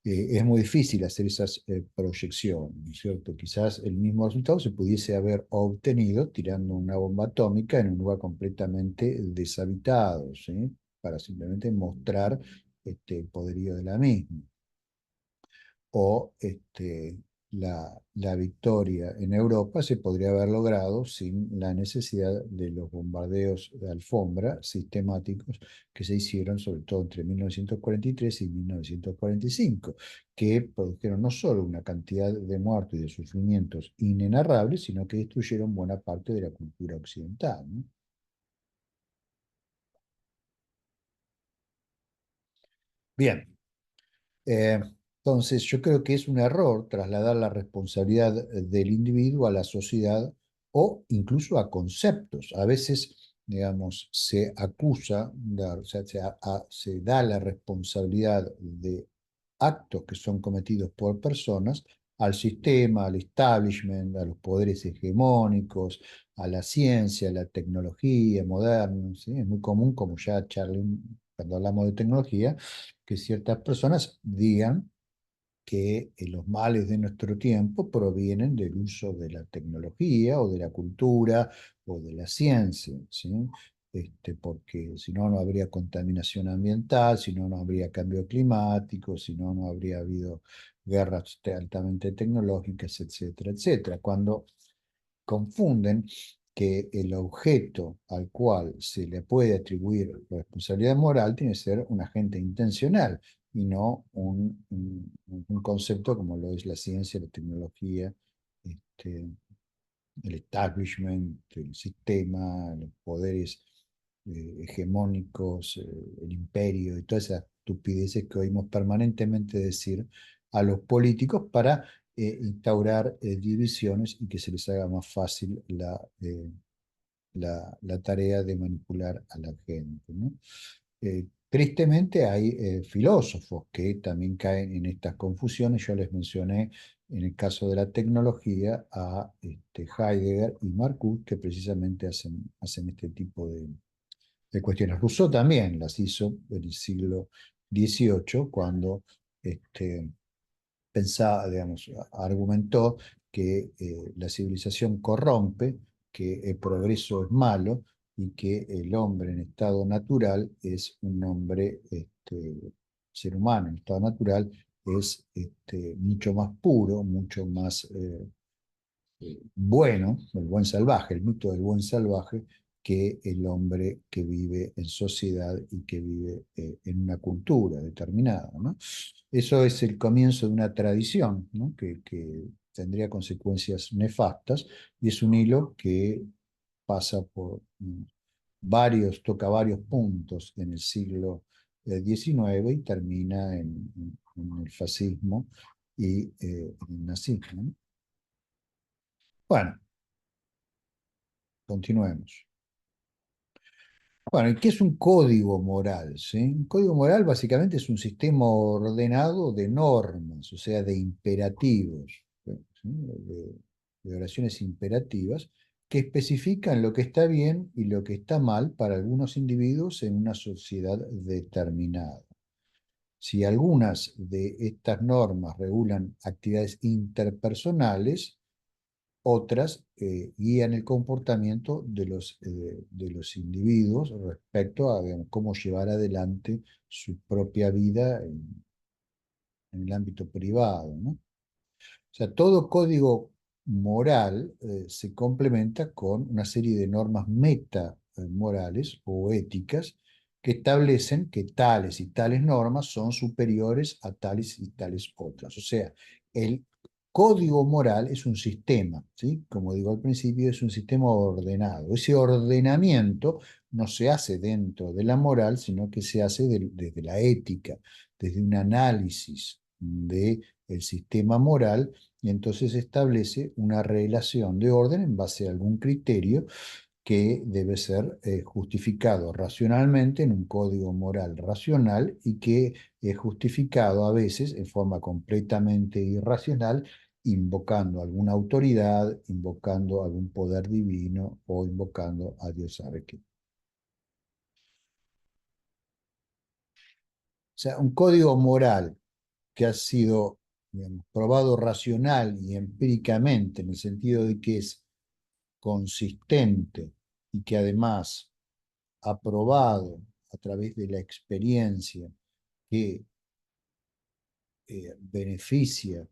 es muy difícil hacer esas proyecciones, ¿no es cierto? Quizás el mismo resultado se pudiese haber obtenido tirando una bomba atómica en un lugar completamente deshabitado, ¿sí? Para simplemente mostrar el poderío de la misma o la victoria en Europa se podría haber logrado sin la necesidad de los bombardeos de alfombra sistemáticos que se hicieron sobre todo entre 1943 y 1945, que produjeron no solo una cantidad de muertos y de sufrimientos inenarrables, sino que destruyeron buena parte de la cultura occidental. ¿No? Bien. Eh, entonces, yo creo que es un error trasladar la responsabilidad del individuo a la sociedad o incluso a conceptos. A veces digamos, se acusa, o sea, se da la responsabilidad de actos que son cometidos por personas al sistema, al establishment, a los poderes hegemónicos, a la ciencia, a la tecnología moderna, ¿sí? Es muy común, como ya Charlie, cuando hablamos de tecnología, que ciertas personas digan que los males de nuestro tiempo provienen del uso de la tecnología o de la cultura o de la ciencia, ¿sí? Porque si no, no habría contaminación ambiental, si no, no habría cambio climático, si no, no habría habido guerras altamente tecnológicas, etcétera, etcétera. Cuando confunden que el objeto al cual se le puede atribuir responsabilidad moral tiene que ser un agente intencional y no un concepto como lo es la ciencia, la tecnología, este, el establishment, el sistema, los poderes hegemónicos, el imperio y todas esas estupideces que oímos permanentemente decir a los políticos para instaurar divisiones y que se les haga más fácil la tarea de manipular a la gente, ¿no? Tristemente hay filósofos que también caen en estas confusiones. Yo les mencioné en el caso de la tecnología a Heidegger y Marcuse, que precisamente hacen este tipo de cuestiones. Rousseau también las hizo en el siglo XVIII, cuando este, pensaba, digamos, argumentó que la civilización corrompe, que el progreso es malo y que el hombre en estado natural es un hombre, ser humano en estado natural es mucho más puro, mucho más bueno, el buen salvaje, el mito del buen salvaje, que el hombre que vive en sociedad y que vive en una cultura determinada, ¿no? Eso es el comienzo de una tradición, ¿no? Que tendría consecuencias nefastas y es un hilo que pasa por toca varios puntos en el siglo XIX y termina en el fascismo y en el nazismo, ¿no? Bueno, continuemos. Bueno, ¿y qué es un código moral? ¿Sí? Un código moral básicamente es un sistema ordenado de normas, o sea, de imperativos, ¿sí? De oraciones imperativas que especifican lo que está bien y lo que está mal para algunos individuos en una sociedad determinada. Si algunas de estas normas regulan actividades interpersonales, otras guían el comportamiento de los individuos respecto a, digamos, cómo llevar adelante su propia vida en el ámbito privado, ¿no? O sea, todo código moral se complementa con una serie de normas morales o éticas que establecen que tales y tales normas son superiores a tales y tales otras. O sea, el código moral es un sistema, ¿sí? Como digo al principio, es un sistema ordenado. Ese ordenamiento no se hace dentro de la moral, sino que se hace desde la ética, desde un análisis del sistema moral y entonces establece una relación de orden en base a algún criterio que debe ser justificado racionalmente en un código moral racional y que es justificado a veces en forma completamente irracional, invocando alguna autoridad, invocando algún poder divino o invocando a Dios sabe qué. O sea, un código moral que ha sido, digamos, probado racional y empíricamente en el sentido de que es consistente y que además ha probado a través de la experiencia que beneficia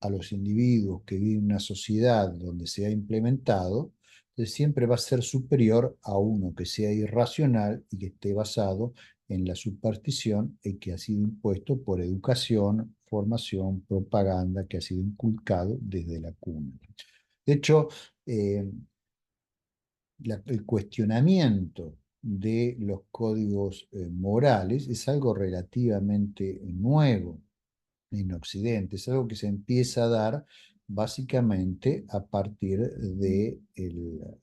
a los individuos que viven en una sociedad donde se ha implementado, entonces siempre va a ser superior a uno que sea irracional y que esté basado en la superstición y que ha sido impuesto por educación, formación, propaganda, que ha sido inculcado desde la cuna. De hecho, eh, el cuestionamiento de los códigos morales es algo relativamente nuevo en Occidente, es algo que se empieza a dar básicamente a partir del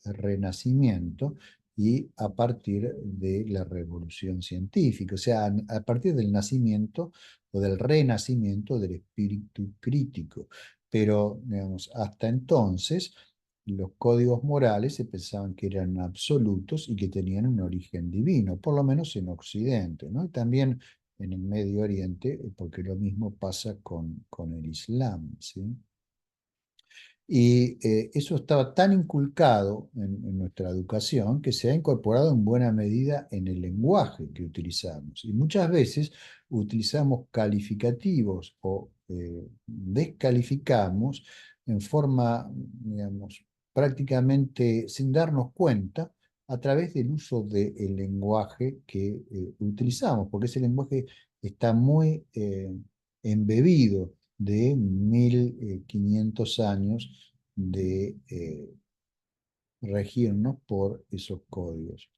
Renacimiento y a partir de la revolución científica, o sea, a partir del nacimiento o del renacimiento del espíritu crítico. Pero, digamos, hasta entonces los códigos morales se pensaban que eran absolutos y que tenían un origen divino, por lo menos en Occidente, ¿no? Y también en el Medio Oriente, porque lo mismo pasa con el Islam, ¿sí? Y eso estaba tan inculcado en nuestra educación que se ha incorporado en buena medida en el lenguaje que utilizamos. Y muchas veces utilizamos calificativos o descalificamos en forma, digamos, prácticamente sin darnos cuenta a través del uso del lenguaje que utilizamos, porque ese lenguaje está muy embebido de 1500 años de regirnos por esos códigos,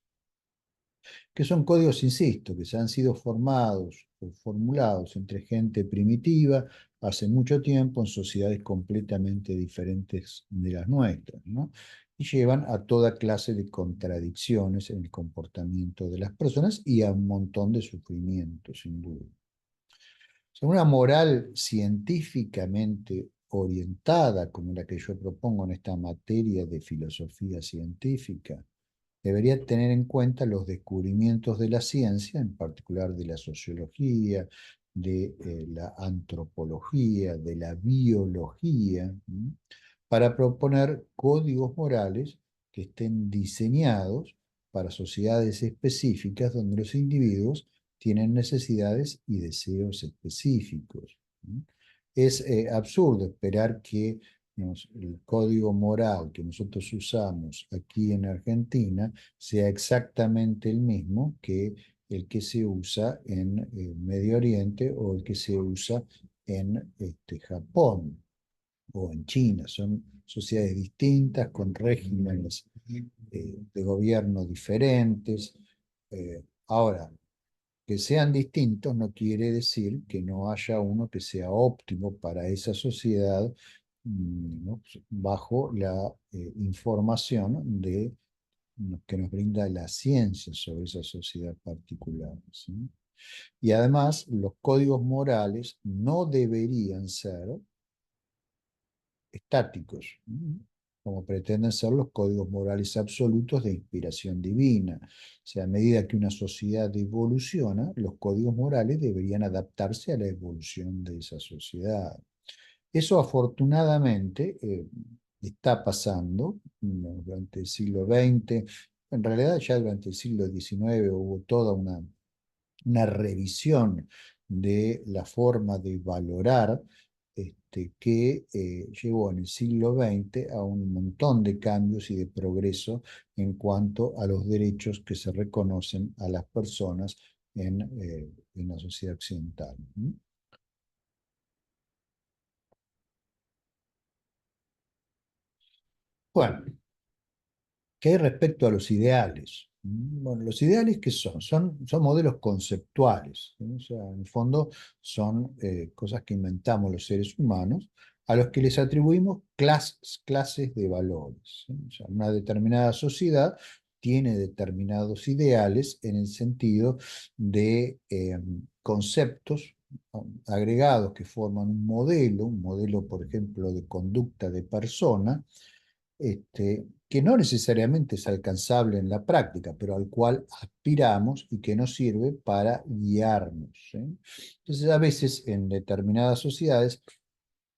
que son códigos, insisto, que se han sido formados o formulados entre gente primitiva hace mucho tiempo en sociedades completamente diferentes de las nuestras, ¿no? Y llevan a toda clase de contradicciones en el comportamiento de las personas y a un montón de sufrimiento, sin duda. Sea, una moral científicamente orientada, como la que yo propongo en esta materia de filosofía científica, debería tener en cuenta los descubrimientos de la ciencia, en particular de la sociología, de la antropología, de la biología, ¿m? Para proponer códigos morales que estén diseñados para sociedades específicas donde los individuos tienen necesidades y deseos específicos, ¿m? Es absurdo esperar que, digamos, el código moral que nosotros usamos aquí en Argentina sea exactamente el mismo que el que se usa en Medio Oriente o el que se usa en Japón o en China. Son sociedades distintas, con regímenes de gobierno diferentes. Ahora, que sean distintos no quiere decir que no haya uno que sea óptimo para esa sociedad, ¿no? Bajo la información que nos brinda la ciencia sobre esa sociedad particular, ¿sí? Y además, los códigos morales no deberían ser estáticos, como pretenden ser los códigos morales absolutos de inspiración divina. O sea, a medida que una sociedad evoluciona, los códigos morales deberían adaptarse a la evolución de esa sociedad. Eso afortunadamente está pasando, ¿no? Durante el siglo XX. En realidad ya durante el siglo XIX hubo toda una revisión de la forma de valorar, que llevó en el siglo XX a un montón de cambios y de progreso en cuanto a los derechos que se reconocen a las personas en la sociedad occidental. Bueno, ¿qué hay respecto a los ideales? Bueno, los ideales, ¿qué son? Son modelos conceptuales, ¿sí? O sea, en el fondo son cosas que inventamos los seres humanos a los que les atribuimos clases de valores, ¿sí? O sea, una determinada sociedad tiene determinados ideales en el sentido de conceptos, ¿no?, agregados que forman un modelo, por ejemplo, de conducta de persona, que no necesariamente es alcanzable en la práctica, pero al cual aspiramos y que nos sirve para guiarnos, ¿sí? Entonces, a veces en determinadas sociedades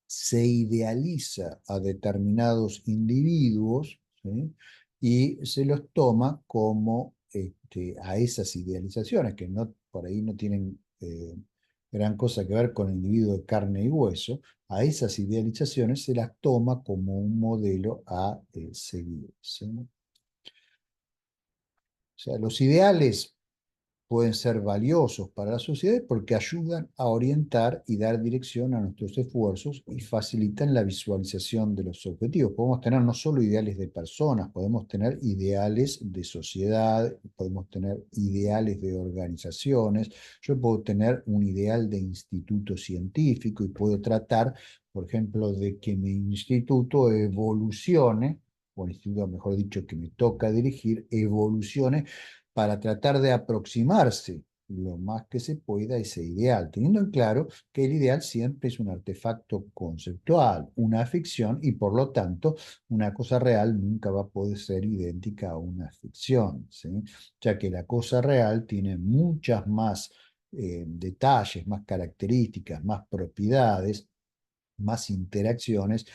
se idealiza a determinados individuos, ¿sí? Y se los toma como a esas idealizaciones, que no, por ahí no tienen gran cosa que ver con el individuo de carne y hueso, a esas idealizaciones se las toma como un modelo a seguir, ¿sí? O sea, los ideales pueden ser valiosos para la sociedad porque ayudan a orientar y dar dirección a nuestros esfuerzos y facilitan la visualización de los objetivos. Podemos tener no solo ideales de personas, podemos tener ideales de sociedad, podemos tener ideales de organizaciones. Yo puedo tener un ideal de instituto científico y puedo tratar, por ejemplo, de que mi instituto evolucione o el instituto, mejor dicho, que me toca dirigir, evolucione para tratar de aproximarse lo más que se pueda a ese ideal, teniendo en claro que el ideal siempre es un artefacto conceptual, una ficción, y por lo tanto una cosa real nunca va a poder ser idéntica a una ficción, ¿sí? Ya que la cosa real tiene muchas más detalles, más características, más propiedades, más interacciones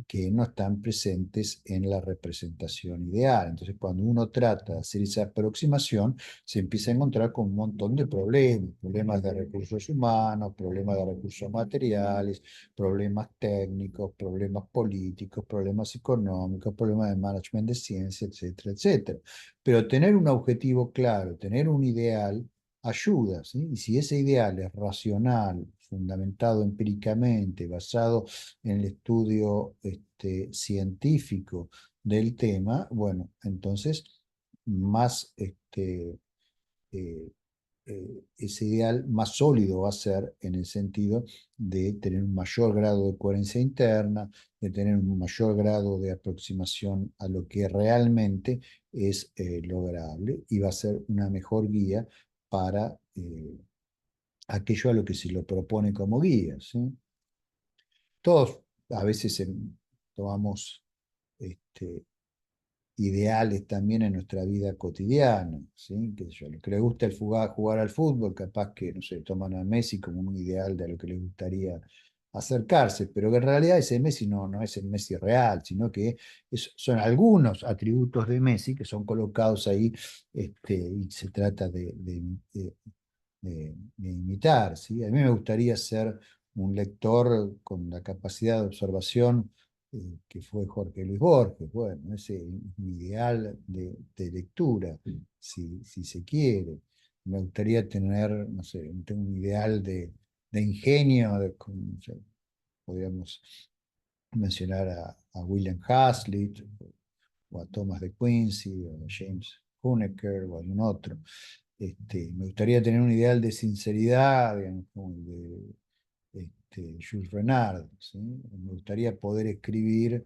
que no están presentes en la representación ideal. Entonces, cuando uno trata de hacer esa aproximación, se empieza a encontrar con un montón de problemas, problemas de recursos humanos, problemas de recursos materiales, problemas técnicos, problemas políticos, problemas económicos, problemas de management de ciencia, etcétera, etcétera. Pero tener un objetivo claro, tener un ideal, ayuda, ¿sí? Y si ese ideal es racional, fundamentado empíricamente, basado en el estudio científico del tema, bueno, entonces más eh, ese ideal más sólido va a ser en el sentido de tener un mayor grado de coherencia interna, de tener un mayor grado de aproximación a lo que realmente es lograble, y va a ser una mejor guía para aquello a lo que se lo propone como guía, ¿sí? Todos a veces tomamos este, ideales también en nuestra vida cotidiana, ¿sí? Que yo, lo que le gusta el jugar al fútbol, capaz que, no sé, toman a Messi como un ideal de a lo que les gustaría acercarse, pero que en realidad ese Messi no es el Messi real, sino que son algunos atributos de Messi que son colocados ahí, y se trata de imitar, ¿sí? A mí me gustaría ser un lector con la capacidad de observación que fue Jorge Luis Borges. Bueno, ese es mi ideal de lectura, si se quiere. Me gustaría tener, no sé, tengo un ideal de ingenio, no sé, podríamos mencionar a William Hazlitt, o a Thomas de Quincy, o a James Huneker, o a algún otro. Me gustaría tener un ideal de sinceridad, digamos, como el de Jules Renard, ¿sí? Me gustaría poder escribir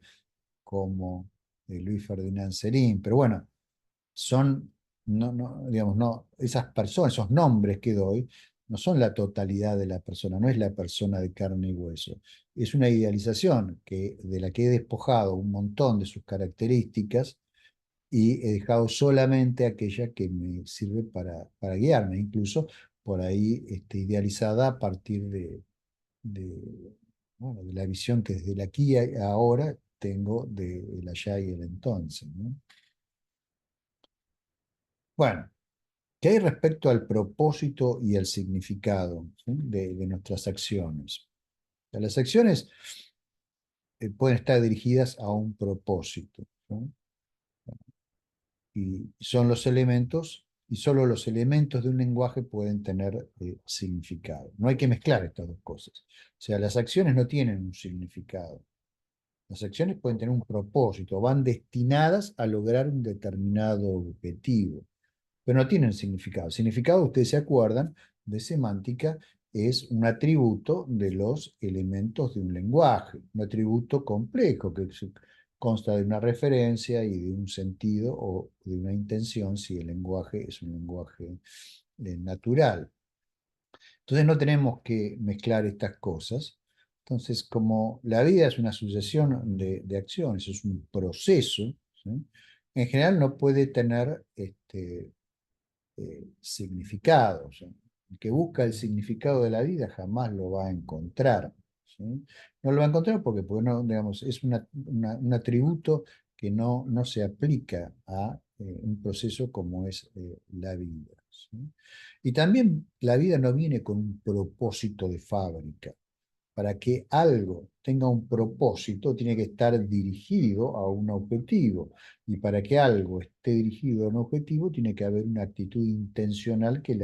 como Luis Ferdinand Cerin, pero bueno, son, digamos, no, esas personas, esos nombres que doy, no son la totalidad de la persona, no es la persona de carne y hueso. Es una idealización de la que he despojado un montón de sus características y he dejado solamente aquella que me sirve para guiarme, incluso por ahí idealizada a partir de, bueno, de la visión que desde el aquí y ahora tengo del allá y el entonces, ¿no? Bueno, ¿qué hay respecto al propósito y al significado, ¿sí? de nuestras acciones? Las acciones pueden estar dirigidas a un propósito, ¿no? Y son los elementos, y solo los elementos de un lenguaje pueden tener significado. No hay que mezclar estas dos cosas. O sea, las acciones no tienen un significado. Las acciones pueden tener un propósito, van destinadas a lograr un determinado objetivo, pero no tienen significado. Significado, ustedes se acuerdan, de semántica, es un atributo de los elementos de un lenguaje, un atributo complejo que consta de una referencia y de un sentido o de una intención si el lenguaje es un lenguaje natural. Entonces no tenemos que mezclar estas cosas. Entonces, como la vida es una sucesión de acciones, es un proceso, ¿sí? En general no puede tener significado. O sea, el que busca el significado de la vida jamás lo va a encontrar, ¿sí? No lo va a encontrar porque no, digamos, es un atributo que no se aplica a un proceso como es la vida, ¿sí? Y también la vida no viene con un propósito de fábrica. Para que algo tenga un propósito, tiene que estar dirigido a un objetivo. Y para que algo esté dirigido a un objetivo, tiene que haber una actitud intencional que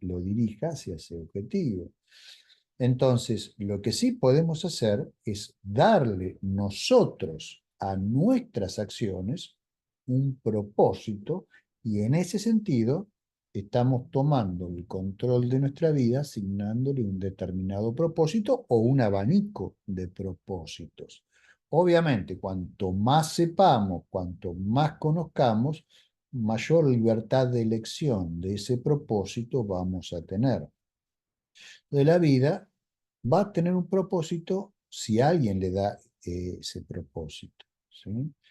lo dirija hacia ese objetivo. Entonces, lo que sí podemos hacer es darle nosotros a nuestras acciones un propósito, y en ese sentido estamos tomando el control de nuestra vida, asignándole un determinado propósito o un abanico de propósitos. Obviamente, cuanto más sepamos, cuanto más conozcamos, mayor libertad de elección de ese propósito vamos a tener. De la vida va a tener un propósito si alguien le da ese propósito, ¿sí?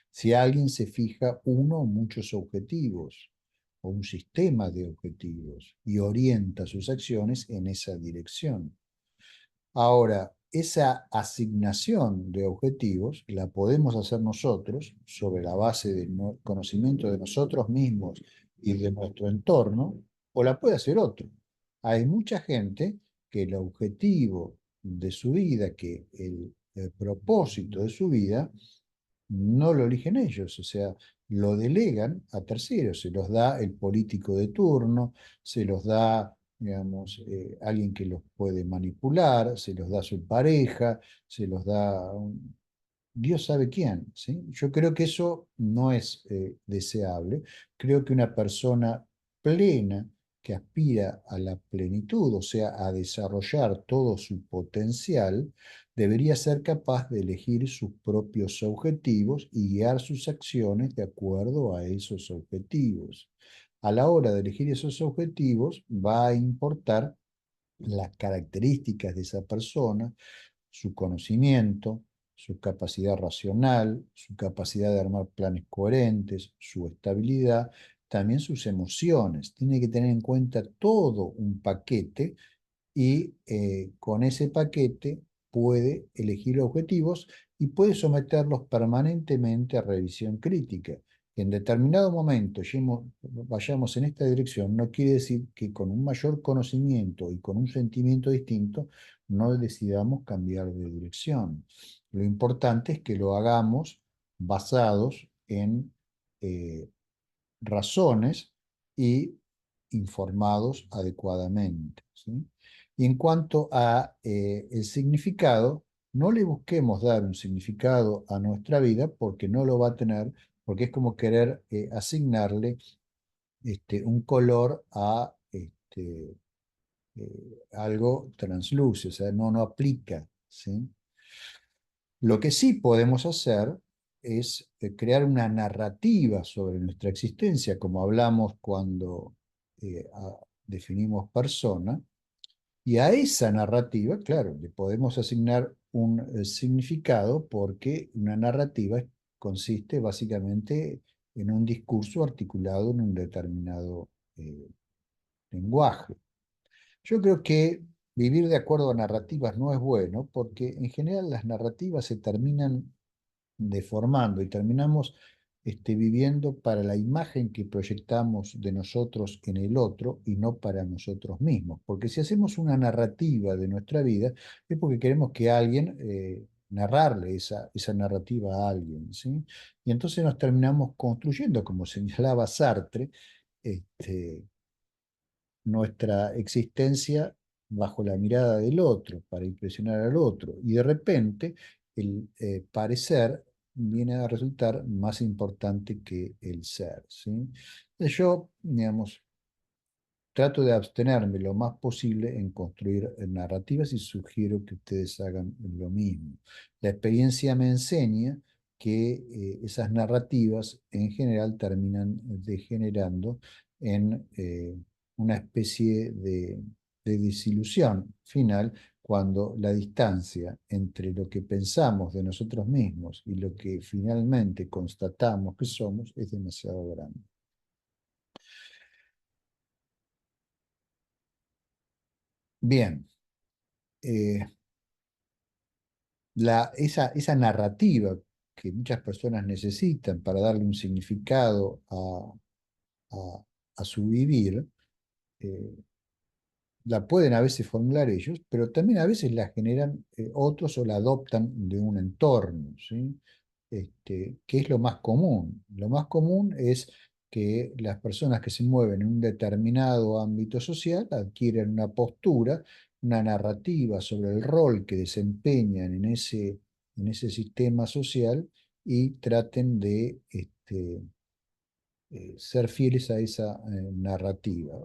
Si alguien se fija uno o muchos objetivos o un sistema de objetivos y orienta sus acciones en esa dirección. Ahora, esa asignación de objetivos la podemos hacer nosotros sobre la base del conocimiento de nosotros mismos y de nuestro entorno, o la puede hacer otro. Hay mucha gente que el objetivo de su vida, que el propósito de su vida, no lo eligen ellos, o sea, lo delegan a terceros, se los da el político de turno, se los da, digamos, alguien que los puede manipular, se los da su pareja, se los da Dios sabe quién, ¿sí? Yo creo que eso no es deseable. Creo que una persona plena que aspira a la plenitud, o sea, a desarrollar todo su potencial, debería ser capaz de elegir sus propios objetivos y guiar sus acciones de acuerdo a esos objetivos. A la hora de elegir esos objetivos, va a importar las características de esa persona, su conocimiento, su capacidad racional, su capacidad de armar planes coherentes, su estabilidad, también sus emociones. Tiene que tener en cuenta todo un paquete y con ese paquete puede elegir objetivos y puede someterlos permanentemente a revisión crítica. En determinado momento vayamos en esta dirección, no quiere decir que con un mayor conocimiento y con un sentimiento distinto no decidamos cambiar de dirección. Lo importante es que lo hagamos basados en eh, razones y informados adecuadamente, ¿sí? Y en cuanto a el significado, no le busquemos dar un significado a nuestra vida porque no lo va a tener, porque es como querer asignarle un color a algo translúcido, o sea, no aplica, ¿sí? Lo que sí podemos hacer es crear una narrativa sobre nuestra existencia, como hablamos cuando definimos persona, y a esa narrativa, claro, le podemos asignar un significado porque una narrativa consiste básicamente en un discurso articulado en un determinado eh, lenguaje. Yo creo que vivir de acuerdo a narrativas no es bueno porque en general las narrativas se terminan deformando y terminamos viviendo para la imagen que proyectamos de nosotros en el otro y no para nosotros mismos. Porque si hacemos una narrativa de nuestra vida es porque queremos que alguien, narrarle esa narrativa a alguien, ¿sí? Y entonces nos terminamos construyendo, como señalaba Sartre, este, nuestra existencia bajo la mirada del otro, para impresionar al otro. Y de repente el parecer viene a resultar más importante que el ser, ¿sí? Entonces yo, digamos, trato de abstenerme lo más posible en construir narrativas y sugiero que ustedes hagan lo mismo. La experiencia me enseña que esas narrativas en general terminan degenerando en una especie de desilusión final cuando la distancia entre lo que pensamos de nosotros mismos y lo que finalmente constatamos que somos es demasiado grande. Bien. eh, esa narrativa que muchas personas necesitan para darle un significado a- a su vivir, eh, la pueden a veces formular ellos, pero también a veces la generan otros o la adoptan de un entorno, ¿sí? ¿Qué es lo más común? Lo más común es que las personas que se mueven en un determinado ámbito social adquieren una postura, una narrativa sobre el rol que desempeñan en ese sistema social y traten de ser fieles a esa narrativa.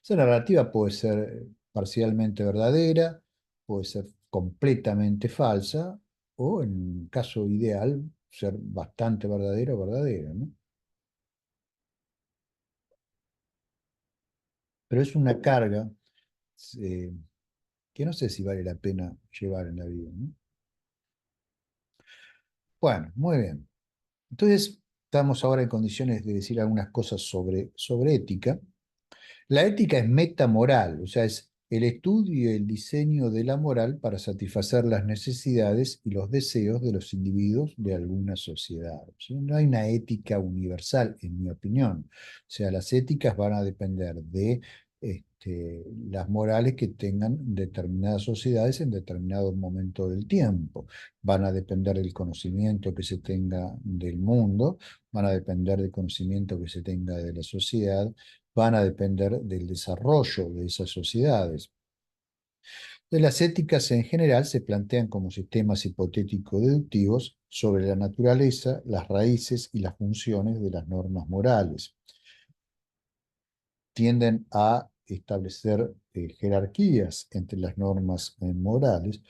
Esa narrativa puede ser parcialmente verdadera, puede ser completamente falsa o en un caso ideal, ser bastante verdadero o verdadera, ¿no? Pero es una carga eh, que no sé si vale la pena llevar en la vida, ¿no? Bueno, muy bien. Entonces, estamos ahora en condiciones de decir algunas cosas sobre ética. La ética es metamoral, o sea, es el estudio y el diseño de la moral para satisfacer las necesidades y los deseos de los individuos de alguna sociedad. ¿Sí? No hay una ética universal, en mi opinión. O sea, las éticas van a depender de las morales que tengan determinadas sociedades en determinado momento del tiempo. Van a depender del conocimiento que se tenga del mundo, van a depender del conocimiento que se tenga de la sociedad, van a depender del desarrollo de esas sociedades. De las éticas en general se plantean como sistemas hipotético-deductivos sobre la naturaleza, las raíces y las funciones de las normas morales. Tienden a establecer jerarquías entre las normas morales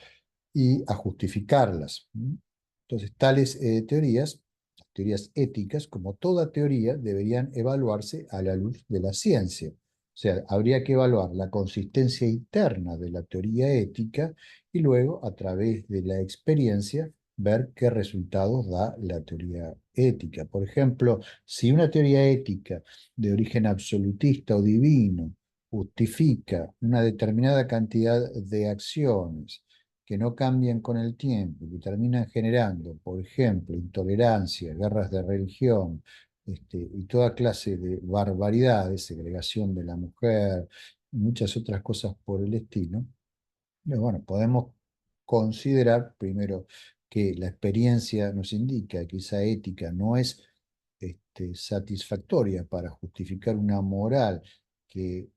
y a justificarlas. Entonces, tales teorías, las teorías éticas, como toda teoría, deberían evaluarse a la luz de la ciencia. O sea, habría que evaluar la consistencia interna de la teoría ética y luego, a través de la experiencia, ver qué resultados da la teoría ética. Por ejemplo, si una teoría ética de origen absolutista o divino justifica una determinada cantidad de acciones que no cambian con el tiempo, que terminan generando, por ejemplo, intolerancia, guerras de religión, y toda clase de barbaridades, segregación de la mujer, muchas otras cosas por el estilo. Bueno, podemos considerar primero que la experiencia nos indica que esa ética no es satisfactoria para justificar una moral que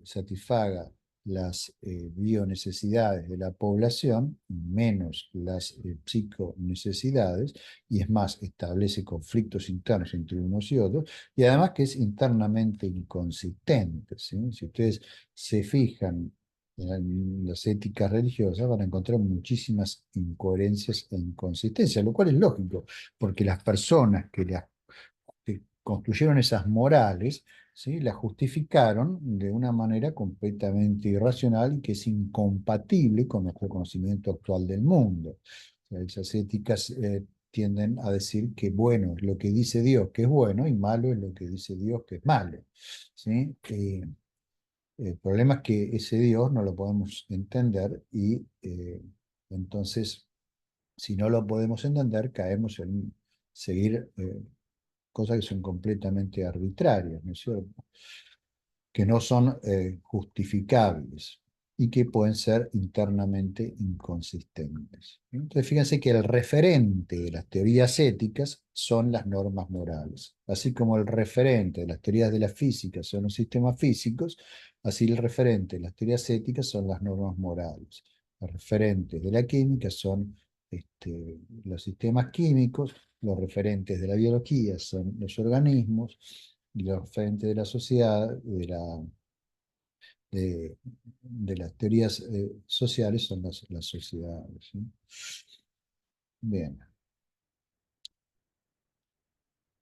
satisfaga las bionecesidades de la población, menos las psiconecesidades, y es más, establece conflictos internos entre unos y otros, y además que es internamente inconsistente, ¿sí? Si ustedes se fijan en las éticas religiosas, van a encontrar muchísimas incoherencias e inconsistencias, lo cual es lógico, porque las personas que construyeron esas morales, ¿sí? Las justificaron de una manera completamente irracional y que es incompatible con nuestro conocimiento actual del mundo. O sea, esas éticas tienden a decir que bueno es lo que dice Dios que es bueno y malo es lo que dice Dios que es malo. ¿Sí? El problema es que ese Dios no lo podemos entender y entonces, si no lo podemos entender, caemos en seguir cosas que son completamente arbitrarias, ¿no es cierto? Que no son justificables y que pueden ser internamente inconsistentes. Entonces, fíjense que el referente de las teorías éticas son las normas morales. Así como el referente de las teorías de la física son los sistemas físicos, así el referente de las teorías éticas son las normas morales. Los referentes de la química son los sistemas químicos, los referentes de la biología son los organismos, y los referentes de la sociedad, de, de las teorías sociales son las sociedades. ¿Sí? Bien.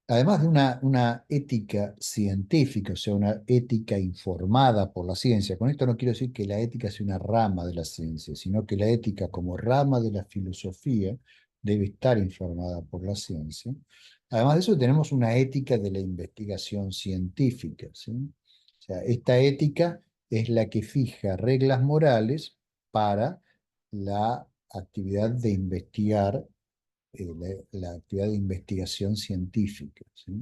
Además de una ética científica, o sea, una ética informada por la ciencia, con esto no quiero decir que la ética sea una rama de la ciencia, sino que la ética como rama de la filosofía debe estar informada por la ciencia. Además de eso, tenemos una ética de la investigación científica, ¿sí? O sea, esta ética es la que fija reglas morales para la actividad de investigar la actividad de investigación científica. ¿Sí?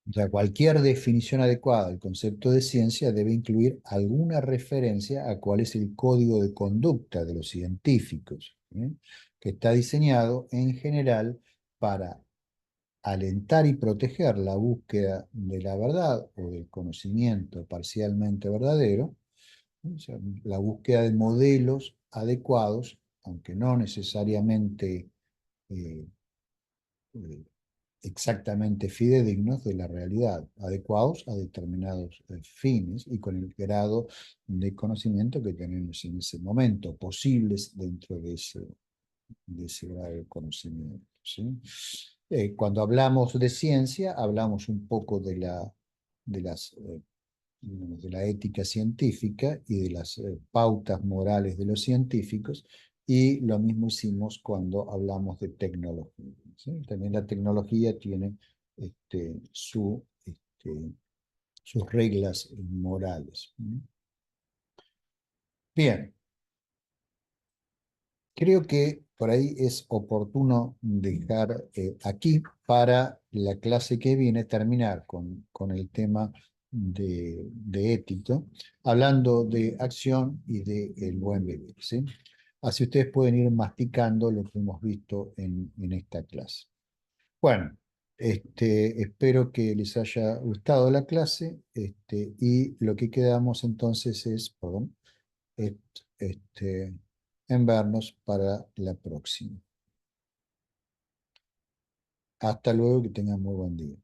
O sea, cualquier definición adecuada del concepto de ciencia debe incluir alguna referencia a cuál es el código de conducta de los científicos, ¿sí? Que está diseñado en general para alentar y proteger la búsqueda de la verdad o del conocimiento parcialmente verdadero, ¿sí? O sea, la búsqueda de modelos adecuados, aunque no necesariamente eh, eh, exactamente fidedignos de la realidad, adecuados a determinados fines y con el grado de conocimiento que tenemos en ese momento, posibles dentro de ese. de ese grado de conocimiento, ¿sí? Cuando hablamos de ciencia, hablamos un poco de las, de la ética científica y de las pautas morales de los científicos, y lo mismo hicimos cuando hablamos de tecnología, ¿sí? También la tecnología tiene sus reglas morales. Bien, creo que por ahí es oportuno dejar aquí para la clase que viene terminar con el tema de ética, hablando de acción y de el buen vivir, ¿sí? Así ustedes pueden ir masticando lo que hemos visto en esta clase. Bueno, espero que les haya gustado la clase, y lo que quedamos entonces es, perdón, et- este, en vernos para la próxima. Hasta luego, que tengan muy buen día.